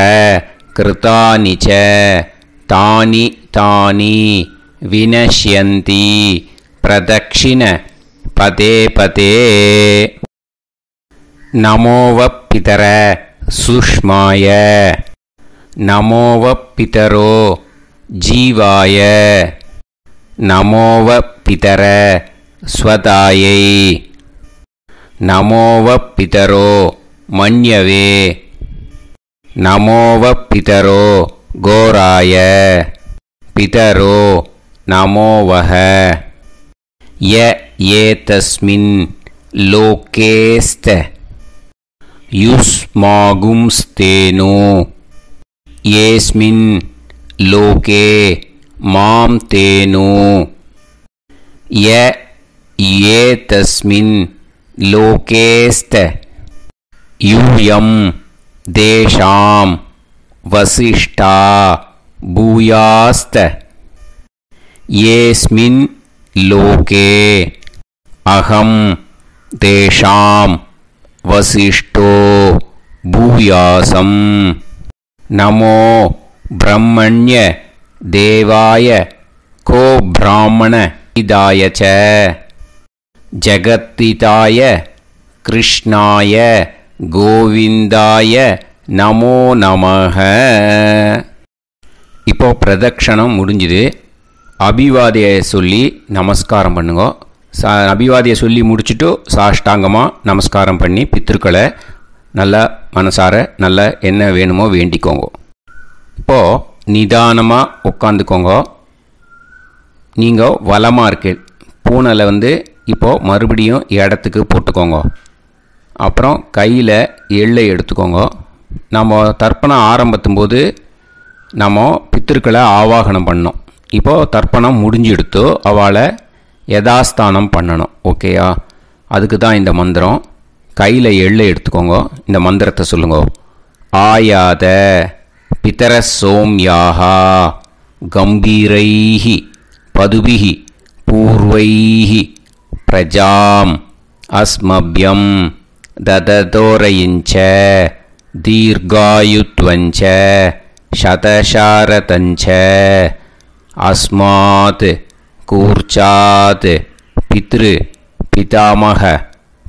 கிருதானி ச தானி தானி வினஷ்யந்தி பிரதக்ஷிண பதே பதே. நமோவப்பிதர சுஷ்மாய நமோவப்பிதரோ ஜீவாய நமோவப்பிதர ஸ்வதாயை நமோவப்பிதரோ மன்யவே நமோவப்பிதரோ கோராய பிதரோ நமோவஹ. ய ஏதஸ்மின் லோகேஸ்த யுஸ்மாகும்ஸ்தேனோ ஏஸ்மின் லோகே மாம் தேனோ. ய ஏதஸ்மின் லோகேஸ்த யூயம் தேஷாம் வசிஷ்டா பூயாஸ்த. ஏஸ்மின் லோகே அகம் தேஷாம் வசிஷ்டோ பூயாசம். நமோ பிரம்மண்ய தேவாய கோ பிராமண இதாய ச ஜகத்திதாய கிருஷ்ணாய கோவிந்தாய நமோ நமஹ. இப்போ பிரதக்ஷணம் முடிஞ்சுது. அபிவாதியை சொல்லி நமஸ்காரம் பண்ணுங்க. அபிவாதியை சொல்லி முடிச்சுட்டு சாஷ்டாங்கமாக நமஸ்காரம் பண்ணி பித்திருக்களை நல்லா மனசார நல்லா என்ன வேணுமோ வேண்டிக்கோங்க. இப்போது நிதானமாக உட்காந்துக்கோங்க. நீங்கள் வலமாக இருக்கு பூனலை இப்போது மறுபடியும் இடத்துக்கு போட்டுக்கோங்க. அப்புறம் கையில் எள்ளை எடுத்துக்கோங்க. நம்ம தர்ப்பணம் ஆரம்பித்தும் போது நம்ம பித்திருக்களை ஆவாகனம் பண்ணோம். இப்போது தர்ப்பணம் முடிஞ்செடுத்து அவளை யதாஸ்தானம் பண்ணணும். ஓகேயா? அதுக்கு தான் இந்த மந்திரம். கையில் எள்ளை எடுத்துக்கோங்க. இந்த மந்திரத்தை சொல்லுங்க. ஆயாத பிதர சோம்யாஹா கம்பீரைஹி பதுபிஹி பூர்வைஹி பிரஜாம் அஸ்மப்யம் தததோரயிஞ்ச தீர்காயுத்வஞ்ச சதசாரதஞ்ச அஸ்மாத் கூர்ச்சாத் பித்ரு பிதாமக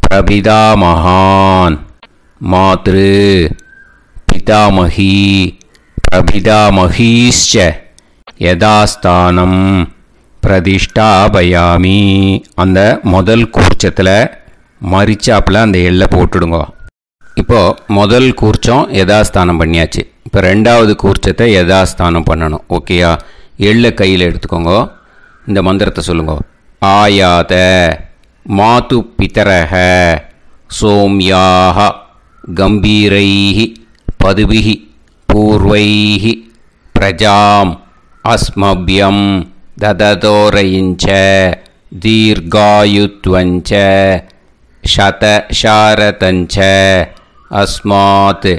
பிரபிதாமகான் மாத்ரு பிதாமகி பிரபிதாமகீஷ்ச யதாஸ்தானம் பிரதிஷ்டாபயாமி. அந்த முதல் கூர்ச்சத்தில் மரிச்சாப்பில் அந்த எள்ளை போட்டுடுங்க. இப்போது முதல் கூர்ச்சம் யதாஸ்தானம் பண்ணியாச்சு. இப்போ ரெண்டாவது கூர்ச்சத்தை யதாஸ்தானம் பண்ணணும். ஓகேயா? எள்ளை கையில் எடுத்துக்கோங்க. இந்த மந்திரத்தை சொல்லுங்க. ஆயாத மாது பிதரஹ சோம்யாக கம்பீரைஹி பதுபிஹி பூர்வைஹி பிரஜாம் அஸ்மப்யம் தததோரயிஞ்ச தீர்காயுத்வஞ்ச சதசாரதஞ்ச அஸ்மாத்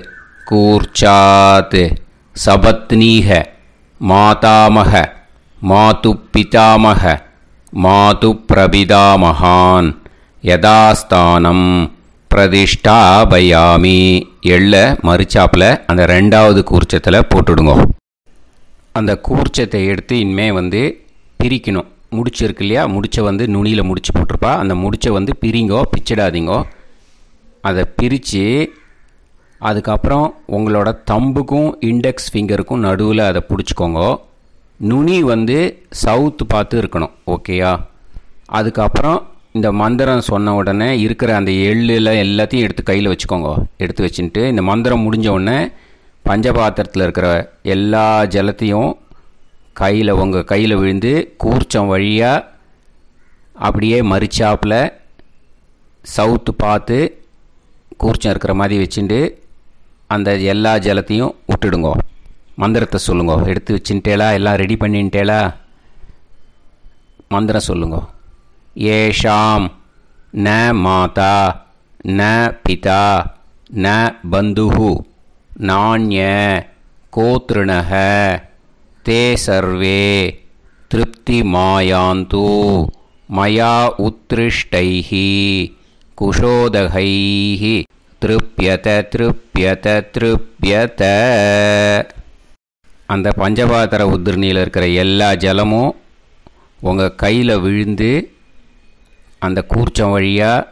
கூர்ச்சாத் சபத்னீஹ மாதாமக மாது பிதாமக மாது பிரபிதாமகான் யதாஸ்தானம் பிரதிஷ்டாபயாமி. எள்ள மரிச்சாப்பில் அந்த ரெண்டாவது கூர்ச்சத்தில் போட்டுடுங்க. அந்த கூர்ச்சத்தை எடுத்து இனிமே பிரிக்கணும். முடிச்சு இருக்கு இல்லையா? முடிச்சை நுனியில் முடிச்சு போட்டிருப்பா. அந்த முடிச்சை பிரிங்கோ, பிச்சிடாதீங்கோ. அதை பிரித்து அதுக்கப்புறம் உங்களோட தம்புக்கும் இண்டெக்ஸ் ஃபிங்கருக்கும் நடுவில் அதை பிடிச்சிக்கோங்க. நுனி சவுத்து பார்த்து இருக்கணும். ஓகேயா? அதுக்கப்புறம் இந்த மந்திரம் சொன்ன உடனே இருக்கிற அந்த எள்ளில் எல்லாத்தையும் எடுத்து கையில் வச்சுக்கோங்க. எடுத்து வச்சுட்டு இந்த மந்திரம் முடிஞ்ச உடனே பஞ்சபாத்திரத்தில் இருக்கிற எல்லா ஜலத்தையும் உங்கள் கையில் விழுந்து கூர்ச்சம் வழியாக அப்படியே மரிச்சாப்பில் சவுத்து பார்த்து கூர்ச்சம் இருக்கிற மாதிரி வச்சுட்டு அந்த எல்லா ஜலத்தையும் விட்டுடுங்க. மந்திரத்தை சொல்லுங்க. எடுத்து வச்சுட்டேலா? எல்லாம் ரெடி பண்ணிட்டேலா? மந்திரம் சொல்லுங்க. ஏஷாம் ந மாதா ந பிதா ந பந்துஹு நாண்ய கோத்ருணஹ தே சர்வே திருப்திமாயாந்து மயா உத்ருஷ்டைஹி குஷோதகைஹி திருப்யத திருப்யத திருப்யத. அந்த பஞ்சபாத்திர உதிரணியில் இருக்கிற எல்லா ஜலமும் உங்கள் கையில் விழுந்து அந்த கூர்ச்சம் வழியாக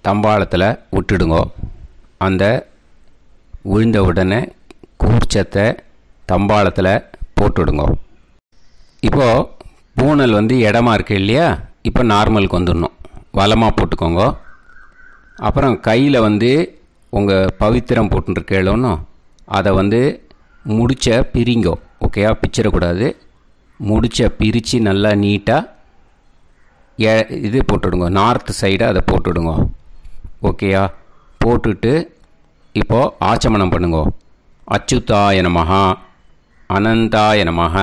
தம்பாளத்தில் விட்டுடுங்க. அந்த விழுந்த உடனே கூர்ச்சத்தை தம்பாளத்தில் போட்டுடுங்க. இப்போது பூனல் இடமா இருக்கு இல்லையா, இப்போ நார்மலுக்கு வந்துடணும். வலமாக போட்டுக்கோங்க. அப்புறம் கையில் உங்கள் பவித்திரம் போட்டுருக்கேளோன்னு அதை முடிச்ச பிரிங்கோ. ஓகேயா, பிச்சிடக்கூடாது. முடிச்ச பிரித்து நல்லா நீட்டாக இது போட்டுடுங்க. நார்த் சைடை அதை போட்டுடுங்க. ஓகேயா, போட்டுட்டு இப்போது ஆச்சமனம் பண்ணுங்க. அச்சுதாய நமஹ, அனந்தாய நமஹ,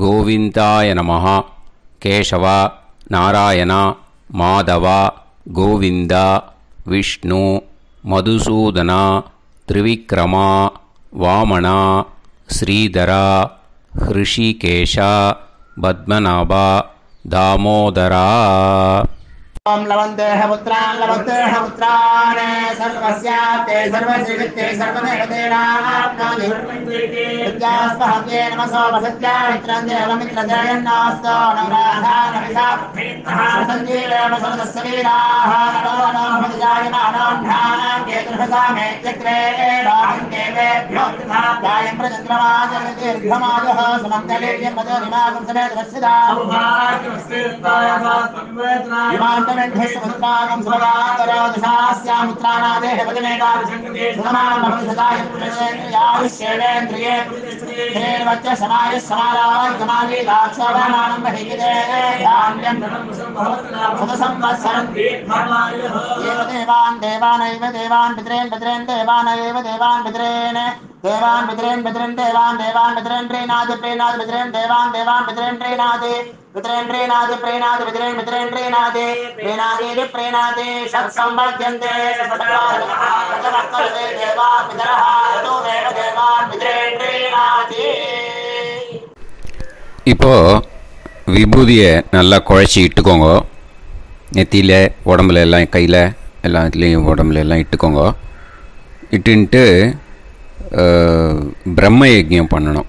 கோவிந்தாய நமஹ, கேசவா, நாராயணா, மாதவா, கோவிந்தா, விஷ்ணு, மதுசூதனா, திரிவிக்ரமா, வாமனா, ஸ்ரீதரா, ஹிருஷிகேஷா, பத்மநாபா, தாமோதரா. ओम लवन्तेह पुत्रान् लवन्तेह पुत्रान् सर्वस्याते सर्वश्रीवित्ते सर्वदेवतेनाप्नोति विद्यास्पहते नमसो वसत्या मित्रं देवमित्रजयन्नास्तो नवराधानविषा सञ्जीवेम समदस्सवीराः नमो नमः जायमानां केतुर्भसामे चक्रे रामदेवेभ्यो गायं प्रचन्द्रमाजर्दीर्घमाजः समङ्गलेयं मदोनिमागं समेत वत्सदा समुद्रागं सुभगान्तरादशास्यामुत्राणादेह वदनेकाभिसङ्कृते सुधमानमभिसदायुष्येवेन्द्रिये धेर्वच्च समायः समाराय समागे दाक्षावानानं बहिगिदे धान्यं सुदसंवत्सरं एव देवान् देवान् पितॄन् देवानैव देवान् पितॄन् देवान् पितॄन् पितॄन् देवान् पितॄन् प्रीणाति पितॄन् देवान् पितॄन् प्रीणाति पितॄन् प्रीणाति पितॄन् प्रीणाति प्रीणाति प्रीणाति षट्संवर्ध्यन्ते षट्संवर्ध्यन्ते देवा पितरः ततोमेव देवान् पितॄन् प्रीणाति. இப்போ விபூதியை நல்லா குழச்சி இட்டுக்கோங்க. நெத்தியில், உடம்புல எல்லாம், கையில் எல்லாத்துலேயும் உடம்புல எல்லாம் இட்டுக்கோங்க. இட்டுன்ட்டு பிரம்ம யஜ்ஞம் பண்ணணும்.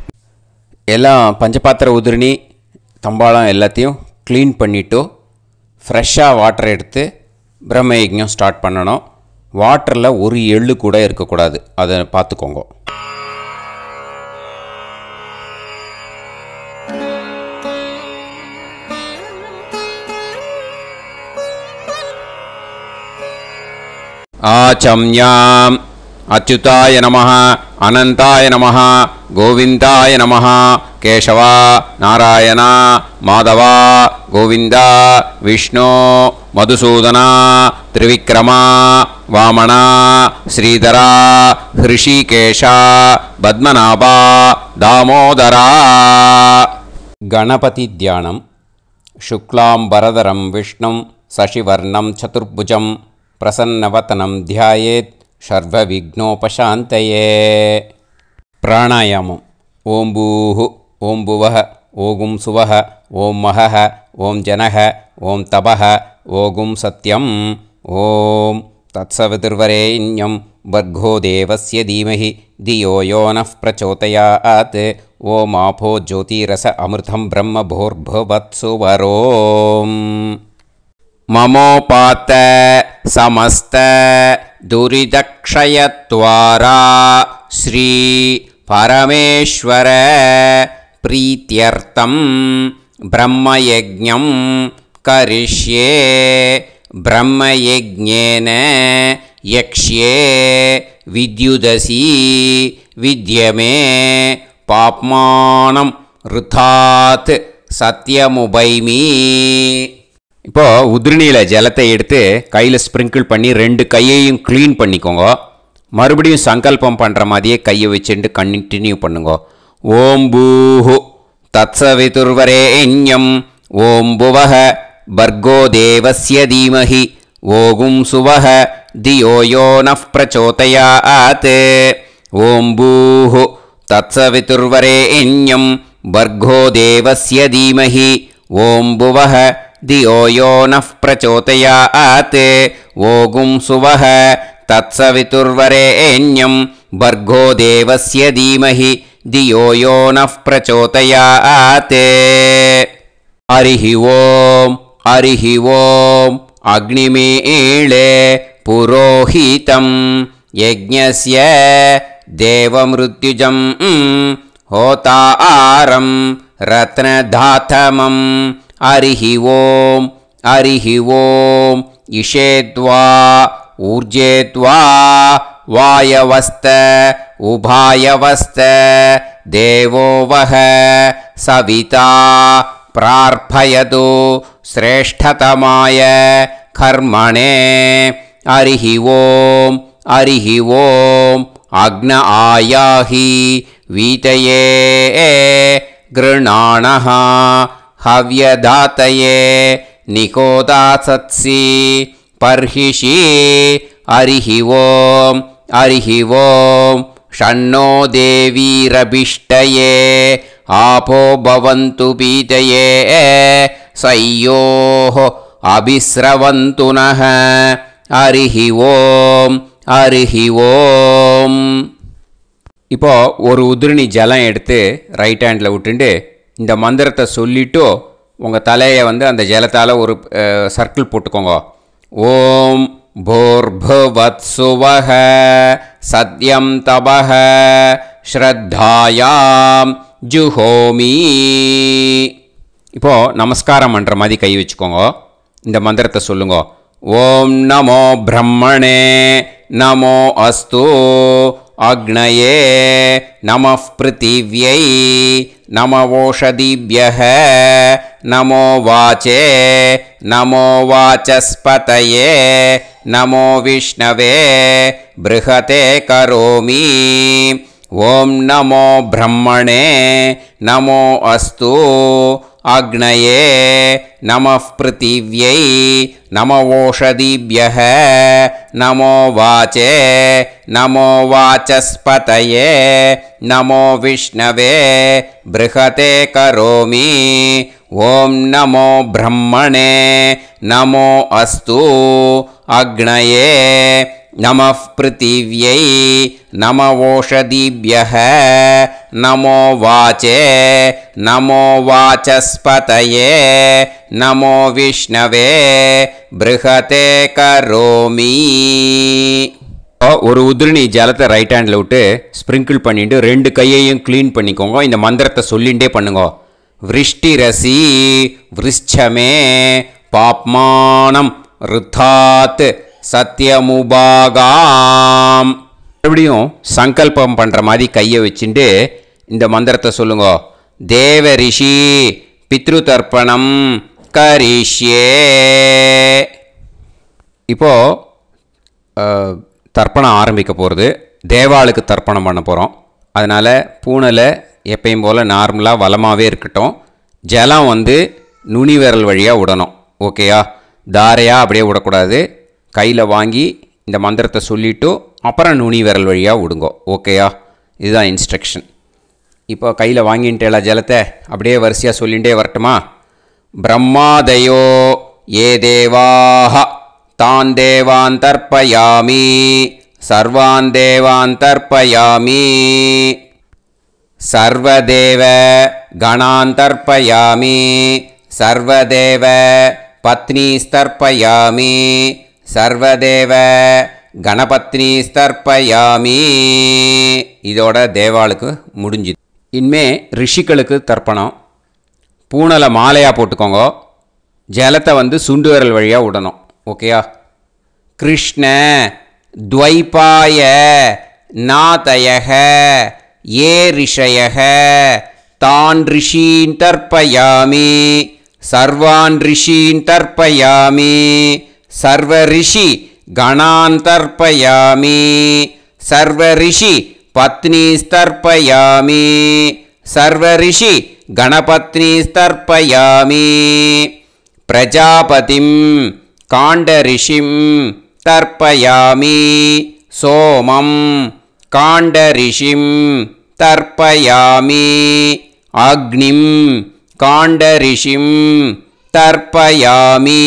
எல்லாம் பஞ்சபாத்திர உதிரணி தம்பாளம் எல்லாத்தையும் க்ளீன் பண்ணிவிட்டு ஃப்ரெஷ்ஷாக வாட்டர் எடுத்து பிரம்ம யஜ்ஞம் ஸ்டார்ட் பண்ணணும். வாட்டரில் ஒரு எள்ளு கூட இருக்கக்கூடாது, அதை பார்த்துக்கோங்க. ஆச்சம்யாம் அச்சுதாய நமஹ, அனந்தாய நமஹ, கோவிந்தாய நமஹ, கேசவா, நாராயணா, மாதவா, கோவிந்தா, விஷ்ணு, மதுசூதனா, திரிவிக்ரமா, வாமனா, ஸ்ரீதரா, ஹிருஷிகேஷா, பத்மநாபா, தாமோதரா. கணபதி தியானம். சுக்லாம்பரதரம் விஷ்ணும் சசிவர்ணம் சதுர்புஜம் பிரசன்னவதனம் தியாயேத் சர்வவிக்னோபசாந்தயே. பிராணாயாமம். ஓம் பூஹு, ஓம் புவஹ, ஓகும் சுவஹ, ஓம் மஹஹ, ஓம் ஜனஹ, ஓம் தபஹ, ஓகும் சத்யம். ஓம் தத்சவிதுர்வரேண்யம் வர்கோ தேவஸ்ய தீமஹி தியோ யோ நः பிரச்சோதயாத். ஓம் ஆபோ ஜோதிரஸ அமிர்தம் பிரம்ம போர்பவத்சுவரோம். மமோபாத்த சமஸ்த துரிதக்ஷயத்வாரா ஸ்ரீ பரமேஸ்வர பிரீத்யர்த்தம் பிரம்மயஜ்ஞம் கரிஷ்யே. பிரம்மயஜ்ஞேன யக்ஷ்யே வித்யுதசி வித்யமே பாப்மானம் ருதாத் சத்யமுபைமி. இப்போது உதிரணியில் ஜலத்தை எடுத்து கையில் ஸ்ப்ரிங்கிள் பண்ணி 2 கையையும் க்ளீன் பண்ணிக்கோங்க. மறுபடியும் சங்கல்பம் பண்ணுற மாதிரியே கையை வச்சுட்டு கண்டினியூ பண்ணுங்க. ஓம் பூஹு தத்சவிதுர்வரேண்யம் ஓம் புவஹ பர்கோ தேவஸ்ய தீமஹி ஓகும் சுவஹ தியோ யோ நஃப் பிரச்சோதயாத் ஓம் பூஹு தத்சவிதுர்வரேண்யம் வர்கோ தேவஸ்ய தீமஹி ஓம் புவஹ தியோ யோ நஃப் பிரச்சோதயாத் ஓகும் சுவஹ தத்சவிதுர்வரேண்யம் வர்கோ தேவஸ்ய தீமஹி தியோ யோ நஃப் பிரச்சோதயாத். ஹரிஹி ஓம் ஹரிஹி ஓம் அக்னிமீளே புரோஹிதம் யஜ்ஞஸ்ய தேவமிருத்யுஜம் ஹோதாரம் ரத்னதாதமம். ஹரிஹி ஓம் ஹரிஹி ஓம் இஷேத்வா ஊர்ஜேத்வா வாயவஸ்த உபாயவஸ்த தேவோ வஹ சவிதா பிரார்ப்பயது ஸ்ரேஷ்டதமாய கர்மணே. ஹரிஹி ஓம் ஹரிஹி ஓம் அக்ன ஆயாஹி வீதயே கிருணாணஹ ஹவ்யதாத்தயே நிகோதாசத்சி பர்ஹிஷி. ஹரிஹி ஓம் ஹரிஹி ஓம் ஷண்ணோ தேவீரபிஷ்டயே ஆபோ பவந்து பீதயே சய்யோஹ அபிஸ்ரவந்து நஹ. ஹரிஹி ஓம் ஹரிஹி ஓம். இப்போ ஒரு உதிரணி ஜலம் எடுத்து ரைட் ஹேண்டில் விட்டுண்டு இந்த மந்திரத்தை சொல்லிவிட்டு உங்கள் தலையை அந்த ஜலத்தால் ஒரு சர்க்கிள் போட்டுக்கோங்க. ஓம் பூர்புவத்சுவஹ சத்யம் தபஹ ஸ்ரத்தாயாம் ஜுஹோமி. இப்போது நமஸ்காரம் பண்ணுற மாதிரி கை வச்சுக்கோங்க. இந்த மந்திரத்தை சொல்லுங்க. ஓம் நமோ பிரம்மணே நமோ அஸ்து அக்னயே நமः பிருத்திவ்யை நமவோஷதிப்யஹ நமோ வாச்சே நமோ வாசஸ்பதயே நமோ விஷ்ணவே ப்ருஹதே கரோமி. ஓம் நமோ பிரம்மணே நமோ அஸ்து அக்னயே நமः பிருத்திவ்யை நமவோஷதிப்யஹ நமோ வாச்சே நமோ வாசஸ்பதயே நமோ விஷ்ணவே ப்ருஹதே கரோமி. ஓம் நமோ பிரம்மணே நமோ அஸ்து அக்னயே நமः பிருத்திவ்யை நமவோஷதிப்யஹ நமோ வாச்சே நமோ வாசஸ்பதயே நமோ விஷ்ணவே ப்ருஹதே கரோமி. ஒரு உதிரணி ஜலத்தை ரைட் ஹேண்டில் விட்டு ஸ்ப்ரிங்கிள் பண்ணிட்டு ரெண்டு கையையும் க்ளீன் பண்ணிக்கோங்க. இந்த மந்திரத்தை சொல்லிகிட்டே பண்ணுங்க. விருஷ்டிரசி விருஷ்சமே பாப்மானம் ருத்தாத் சத்யமுபாகாம். மறுபடியும் சங்கல்பம் பண்ணுற மாதிரி கையை வச்சுட்டு இந்த மந்திரத்தை சொல்லுங்க. தேவ ரிஷி பித்ரு தர்ப்பணம் கரிஷ்யே. இப்போது தர்ப்பணம் ஆரம்பிக்க போகிறது. தேவாளுக்கு தர்ப்பணம் பண்ண போகிறோம். அதனால் பூனலை எப்பயும் போல் நார்மலாக வளமாகவே இருக்கட்டும். ஜலம் நுனி விரல் வழியாக விடணும். ஓகேயா? தாரையாக அப்படியே விடக்கூடாது. கையில் வாங்கி இந்த மந்திரத்தை சொல்லிவிட்டு அப்புறம் நுனி விரல் வழியாக விடுங்கோ. ஓகேயா? இதுதான் இன்ஸ்ட்ரக்ஷன். இப்போ கையில் வாங்கிட்டேல ஜலத்தை அப்படியே வரிசையாக சொல்லிகிட்டே வரட்டுமா? பிரம்மாதயோ ஏ தேவாஹ தான் தேவான் தர்ப்பயாமி சர்வான் தேவான் தர்ப்பயாமி சர்வதேவ கணான் தர்ப்பயாமி சர்வதேவ பத்னீஸ்தர்ப்பயாமி சர்வதேவ கணபத்னீஸ்தர்ப்பயாமி. இதோட தேவாளுக்கு முடிஞ்சுது. இனிமே ரிஷிகளுக்கு தர்ப்பணம். பூனலை மாலையாக போட்டுக்கோங்க. ஜலத்தை சுண்டு விரல் வழியாக விடணும். ஓகேயா? கிருஷ்ண துவைபாய நாதயக ஏ ரிஷயக தான் ரிஷீன் தர்ப்பயாமி சர்வான் ரிஷீன் தர்ப்பயாமி சர்வ ரிஷி கணான் தர்ப்பயாமி சர்வ ரிஷி பத்னீஸ்தர்ப்பயாமி சர்வ ரிஷி கணபத்னீஸ்தர்ப்பயாமி பிரஜாபதிம் காண்டரிஷிம் தர்ப்பயாமி சோமம் காண்டரிஷிம் தர்ப்பயாமி அக்னிம் காண்டரிஷிம் தர்ப்பயாமி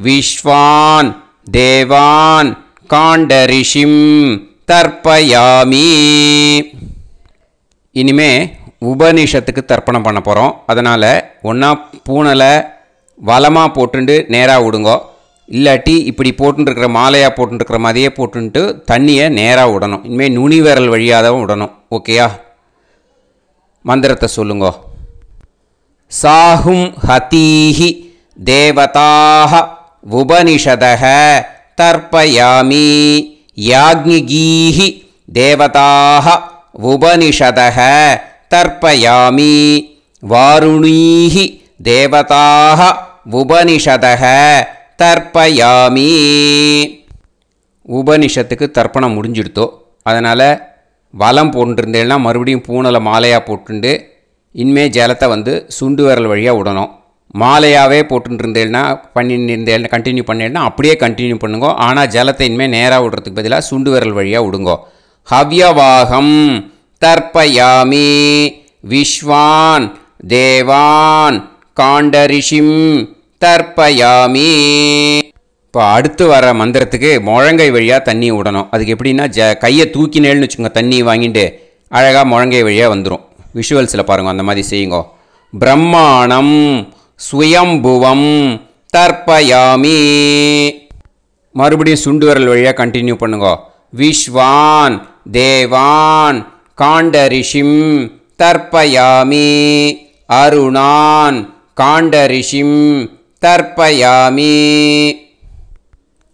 விஸ்வான் தேவான் காண்டரிஷிம் தர்ப்பயாமி. இனிமே உபனிஷத்துக்கு தர்ப்பணம் பண்ண போகிறோம். அதனால் ஒன்றா பூனலை வலமாக போட்டுண்டு நேராக விடுங்கோ, இல்லாட்டி இப்படி போட்டுருக்கிற மாலையாக போட்டுருக்கிற மாதிரியே போட்டுன்ட்டு தண்ணியை நேராக விடணும். இனிமேல் நுனி விரல் வழியாக தான் விடணும். ஓகேயா? மந்திரத்தை சொல்லுங்கோ. சாஹும் ஹதீஹி தேவதாக உபனிஷதஹ தர்ப்பயாமி யாக்ஞிகீஹி தேவதாக உபனிஷதஹ தர்ப்பயாமி வாருணீஹி தேவதாக உபனிஷதஹ தர்ப்பயாமி. உபனிஷத்துக்கு தர்ப்பணம் முடிஞ்சிடுத்தோ, அதனால் வலம் போட்டுருந்தேன்னா மறுபடியும் பூனலை மாலையாக போட்டுண்டு இனிமே ஜலத்தை சுண்டு விரல் வழியாக விடணும். மாலையாகவே போட்டுருந்தேன்னா பண்ணியிருந்தேன் கண்டினியூ பண்ணேன்னா அப்படியே கண்டினியூ பண்ணுங்கோ. ஆனால் ஜலத்தை இனிமேல் நேராக விடுறதுக்கு பதிலாக சுண்டு விரல் வழியாக விடுங்கோ. ஹவ்யவாகம் தர்ப்பயாமி விஸ்வான் தேவான் காண்டரிஷிம் தர்ப்பயாமி. இப்போ அடுத்து வர மந்திரத்துக்கு முழங்கை வழியாக தண்ணி விடணும். அதுக்கு எப்படின்னா கையை தூக்கினேன்னு வச்சுக்கோங்க, தண்ணி வாங்கிட்டு அழகாக முழங்கை வழியாக வந்துடும். விஷுவல்ஸில் பாருங்கள், அந்த மாதிரி செய்யுங்கோ. பிரம்மாணம் சுயம்புவம் தர்ப்பயாமி. மறுபடியும் சுண்டு விரல் வழியாக கண்டினியூ பண்ணுங்கோ. விஸ்வான் தேவான் காண்டரிஷிம் தர்ப்பயாமி அருணான் காண்டரிஷிம் தர்ப்பயாமி.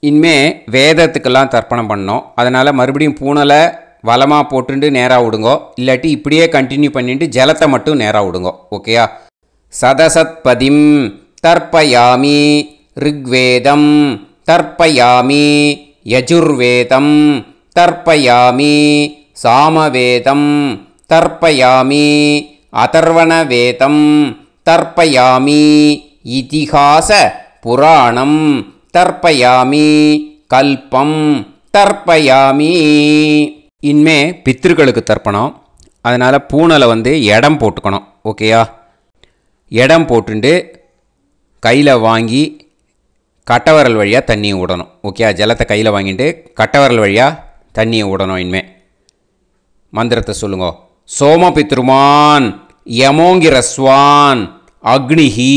இனிமே வேதத்துக்கெல்லாம் தர்ப்பணம் பண்ணோம். அதனால் மறுபடியும் பூனலை வலமாக போட்டுண்டு நேராக விடுங்கோ, இல்லாட்டி இப்படியே கண்டினியூ பண்ணிட்டு ஜலத்தை மட்டும் நேராக விடுங்கோ. ஓகேயா? சதசத்பதிம் தர்ப்பயாமி ரிக்வேதம் தர்ப்பயாமி யஜுர்வேதம் தர்ப்பயாமி சாமவேதம் தர்ப்பயாமி அதர்வணவேதம் தர்ப்பயாமி இதிஹாச புராணம் தர்ப்பயாமி கல்பம் தர்ப்பயாமி. இனிமே பித்ருக்களுக்கு தர்ப்பணம். அதனால் பூனலை இடம் போட்டுக்கணும். ஓகேயா? இடம் போட்டுண்டு கையில் வாங்கி கட்டவரல் வழியாக தண்ணியை விடணும். ஓகேயா? ஜலத்தை கையில் வாங்கிட்டு கட்டவரல் வழியாக தண்ணியை விடணும். இனிமே மந்திரத்தை சொல்லுங்க. சோமபித்ருமான் யமோங்கிரஸ்வான் அக்னிஹி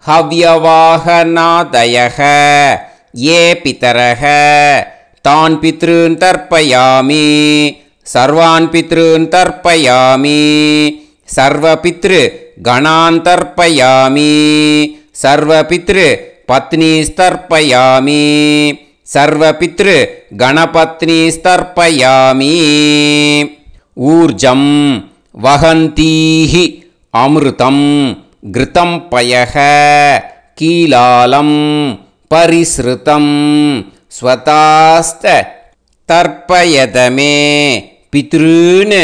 ஹவ்யவாகநாதயஹ ஏ பிதரஹ தான் பித்ருன் தர்ப்பயாமி சர்வான் பித்ருன் தர்ப்பயாமி சர்வபித்ரு கணான் தர்ப்பயாமி சர்வபித்ரு பத்னிஸ்தர்ப்பயாமி சர்வபித்ரு கணபத்னிஸ்தர்ப்பயாமி. ஊர்ஜம் வஹந்தீஹி அமிர்தம் கிருதம் பயஹ கீலாலம் பரிஸ்ருதம் ஸ்வதாஸ்த தர்ப்பயதமே பித்ருன்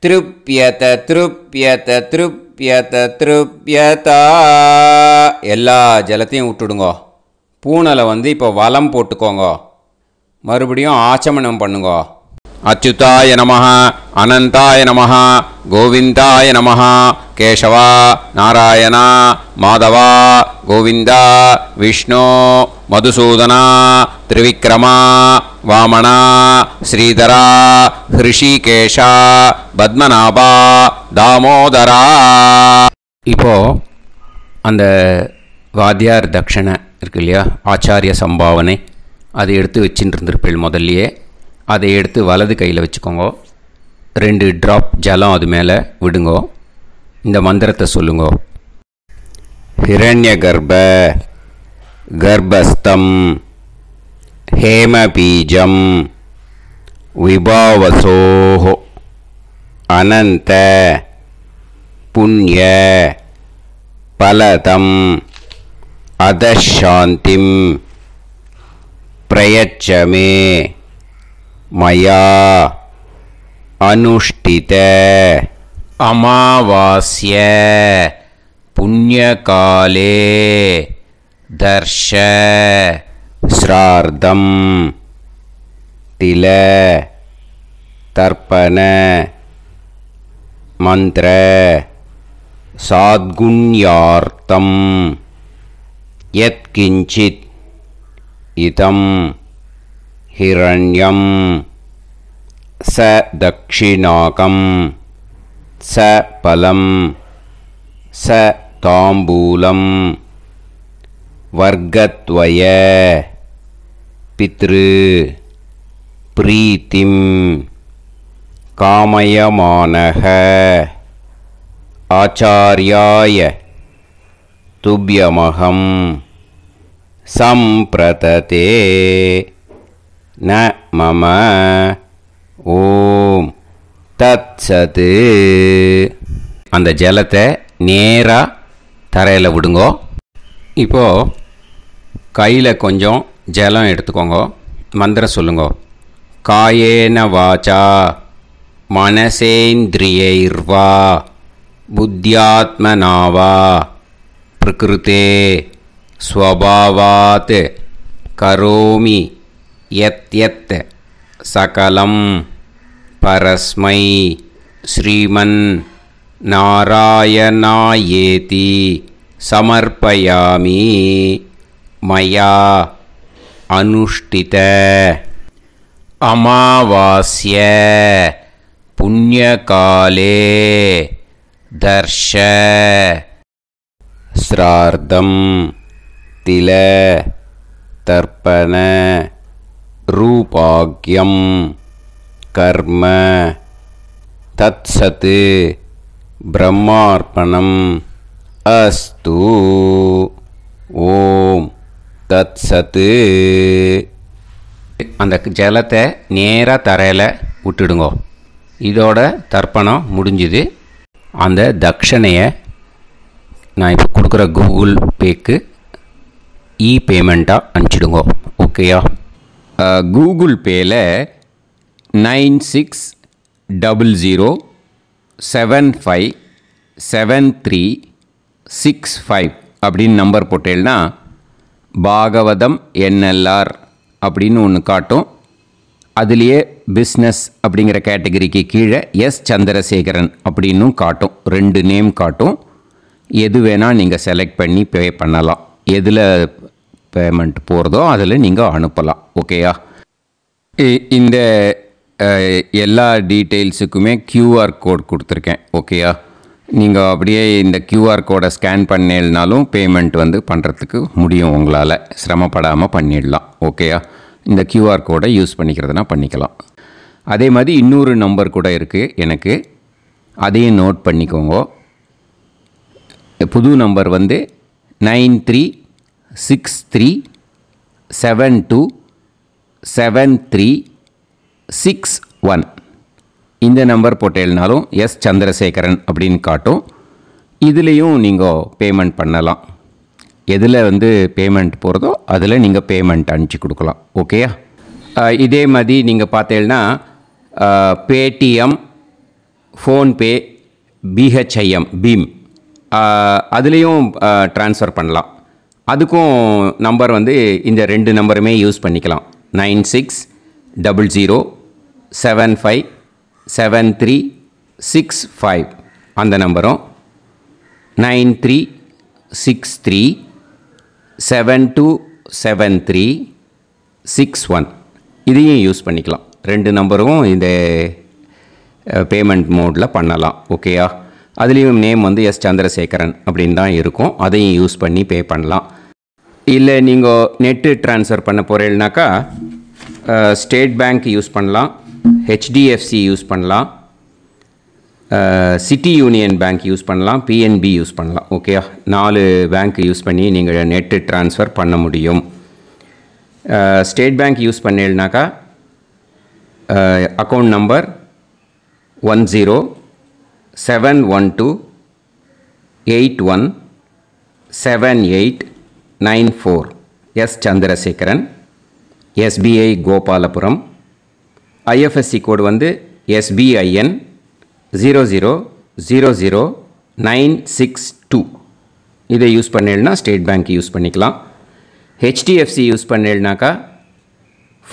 திருப்யத திருப்யத திருப்யத திருப்யதா. எல்லா ஜலத்தையும் விட்டுடுங்கோ. பூனலை இப்போ வலம் போட்டுக்கோங்க. மறுபடியும் ஆச்சமனம் பண்ணுங்கோ. அச்சுதாய நமஹ அனந்தாய நமஹ கோவிந்தாய நமஹ கேசவா நாராயணா மாதவா கோவிந்தா விஷ்ணு மதுசூதனா திரிவிக்ரமா வாமனா ஸ்ரீதரா ஹிருஷிகேஷா பத்மநாபா தாமோதரா. இப்போது அந்த வாத்தியார் தட்சணை இருக்கு இல்லையா, ஆச்சாரிய சம்பாவனை, அதை எடுத்து வச்சுட்டு இருந்திருப்பேள் முதல்லையே. அதை எடுத்து வலது கையில் வச்சுக்கோங்க. 2 ட்ராப் ஜலம் அது மேலே விடுங்கோ. இந்த மந்திரத்தை சொல்லுங்கோ. ஹிரண்ய கர்ப்ப கர்ப்பஸ்தம் ஹேமபீஜம் விபாவசோஹோ அனந்த புண்ணிய பலதம் அதசாந்திம் பிரயச்சமே மயா அனுஷ்டித அமாவாஸ்ய புண்ணியகாலே தர்ஷ ஸ்ரார்த்தம் தில தர்ப்பண மந்திர சாத்குண்யார்த்தம் யத்கிஞ்சித் இதம் ஹிரண்யம் ச தக்ஷிணாகம் ச பலம் ச தாம்பூலம் வர்க்கத்வய பித்ரு பிரீத்திம் காமயமானஹ ஆச்சார்யாய துப்யமகம் சம்பிரததே ந மம ஓம் தத்சத். அந்த ஜலத்தை நேராக தரையில் விடுங்கோ. இப்போது கையில் கொஞ்சம் ஜலம் எடுத்துக்கோங்க. மந்திரம் சொல்லுங்க. காயேன வாச்சா மனசேந்திரியைர்வா புத்தியாத்மனாவா பிரகிருதே ஸ்வபாவாத் கரோமி யத் யத் சகலம் பரஸ்மை ஸ்ரீமன் நாராயணாயேதி சமர்ப்பயாமி மயா அனுஷ்டித அமாவாஸ்ய புண்ணியகாலே தர்ஷ ஸ்ரார்த்தம் தில தர்ப்பண ரூபாக்யம் கர்ம தத்சத் பிரம்மார்ப்பணம் அஸ்து. ஓம் தத்சத். அந்த ஜலத்தை நேராக தரையில் விட்டுடுங்கோ. இதோட தர்ப்பணம் முடிஞ்சுது. அந்த தட்சணையை நான் இப்போ கொடுக்குற கூகுள் பேக்கு பேமெண்ட்டாக அனுப்பிச்சிடுங்கோ. ஓகேயா? கூகுள் பேயில் 9600757365 அப்படின்னு நம்பர் போட்டேன்னா பாகவதம் NLR அப்படின்னு ஒன்று காட்டும். அதுலேயே பிஸ்னஸ் அப்படிங்கிற கேட்டகரிக்கு கீழே எஸ் சந்திரசேகரன் அப்படின்னும் காட்டும். 2 நேம் காட்டும். எது வேணால் நீங்கள் செலக்ட் பண்ணி பே பண்ணலாம். எதில் பேமெண்ட் போகிறதோ அதில் நீங்கள் அனுப்பலாம். ஓகேயா? இந்த எல்லா டீட்டெயில்ஸுக்குமே QR கோட் கொடுத்துருக்கேன். ஓகேயா? நீங்கள் அப்படியே இந்த QR கோடை ஸ்கேன் பண்ணேன்னாலும் பேமெண்ட் பண்ணுறதுக்கு முடியும். உங்களால் சிரமப்படாமல் பண்ணிடலாம். ஓகேயா? இந்த QR கோடை யூஸ் பண்ணிக்கிறதுனா பண்ணிக்கலாம். அதே மாதிரி இன்னொரு நம்பர் கூட இருக்குது எனக்கு. அதையும் நோட் பண்ணிக்கோங்க. புது நம்பர் 9363727361. இந்த நம்பர் போட்டேல்னாலும் எஸ் சந்திரசேகரன் அப்படின்னு காட்டும். இதுலேயும் நீங்கள் பேமெண்ட் பண்ணலாம். எதில் பேமெண்ட் போகிறதோ அதில் நீங்கள் பேமெண்ட் அனுப்பிச்சி கொடுக்கலாம். ஓகேயா? இதே மாதிரி நீங்கள் பார்த்தேன்னா பேடிஎம், ஃபோன்பே, பிஹெச்ஐஎம் பீம் அதுலேயும் ட்ரான்ஸ்ஃபர் பண்ணலாம். அதுக்கும் நம்பர் இந்த 2 நம்பருமே யூஸ் பண்ணிக்கலாம். 9600757365 அந்த நம்பரும் 9363727361 இதையும் யூஸ் பண்ணிக்கலாம். 2 நம்பரும் இந்த பேமெண்ட் மோடில் பண்ணலாம். ஓகேயா? அதுலேயும் நேம் எஸ் சந்திரசேகரன் அப்படின்னு தான் இருக்கும். அதையும் யூஸ் பண்ணி பே பண்ணலாம். இல்லை நீங்கள் நெட்டு ட்ரான்ஸ்ஃபர் பண்ண போகிறீங்கனாக்கா ஸ்டேட் பேங்க் யூஸ் பண்ணலாம், HDFC யூஸ் பண்ணலாம், சிட்டி யூனியன் பேங்க் யூஸ் பண்ணலாம், PNB யூஸ் பண்ணலாம். ஓகேயா? 4 பேங்க் யூஸ் பண்ணி நீங்கள் நெட்டு ட்ரான்ஸ்ஃபர் பண்ண முடியும். ஸ்டேட் பேங்க் யூஸ் பண்ணீங்கனாக்கா account number 1071281789 S Chandrasekaran, SBI Gopalapuram. IFSC code SBIN 0000962. இதை யூஸ் பண்ணீங்கன்னா ஸ்டேட் பேங்க் யூஸ் பண்ணிக்கலாம். HDFC யூஸ் பண்ணேன்னாக்கா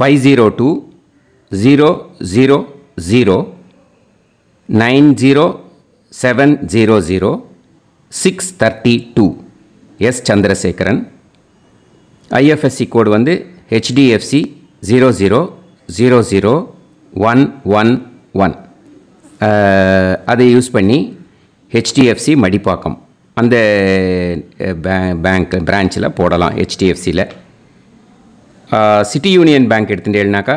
502-000-90700-632 S. சந்திரசேகரன். IFSC கோடு வந்து HDFC 0000111. அதை யூஸ் பண்ணி HDFC மடிப்பாக்கம் அந்த பேங்க் பிரான்ச்சில் போடலாம். HDFCயில் சிட்டி யூனியன் பேங்க் எடுத்துட்டேன்னாக்கா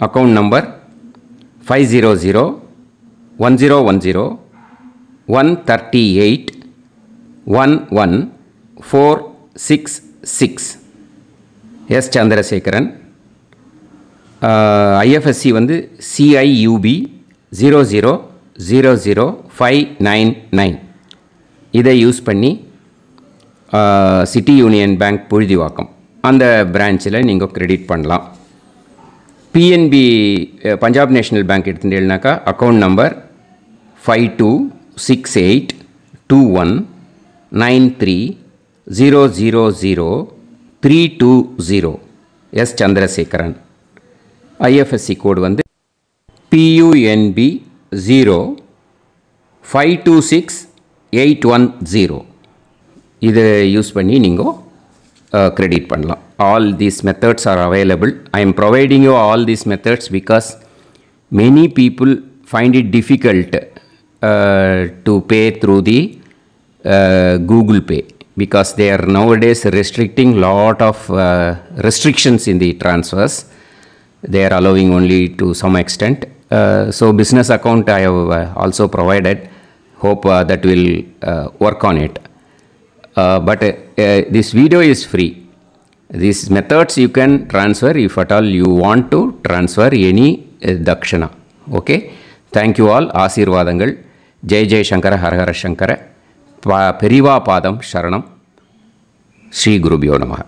account number 500-1010-138-11466 S. Chandrasekaran. IFSC வந்து CIUB 0000599. இதை யூஸ் பண்ணி சிட்டி யூனியன் பேங்க் புழுதிவாக்கம் அந்த பிரான்ச்சில் நீங்கள் கிரெடிட் பண்ணலாம். PNB பஞ்சாப் நேஷ்னல் பேங்க் எடுத்துட்டேன்னாக்கா account number 52682193000320 S. Chandrasekaran. IFSC code வந்து PUNB 0526810. இதை யூஸ் பண்ணி நீங்கள் கிரெடிட் பண்ணலாம். All these methods are available. I am providing you all these methods because many people find it difficult to pay through the Google Pay because they are nowadays restricting lot of restrictions in the transfers. They are allowing only to some extent. So business account I have also provided. Hope that will work on it. But this video is free. These methods you can transfer if at all you want to transfer any dakshana. Okay. Thank you all. ஆசீர்வாதங்கள். ஜெய் ஜெய் சங்கர ஹரஹர சங்கர. பெரிவா பாதம் சரணம். ஸ்ரீ குருபியோ நமஹ.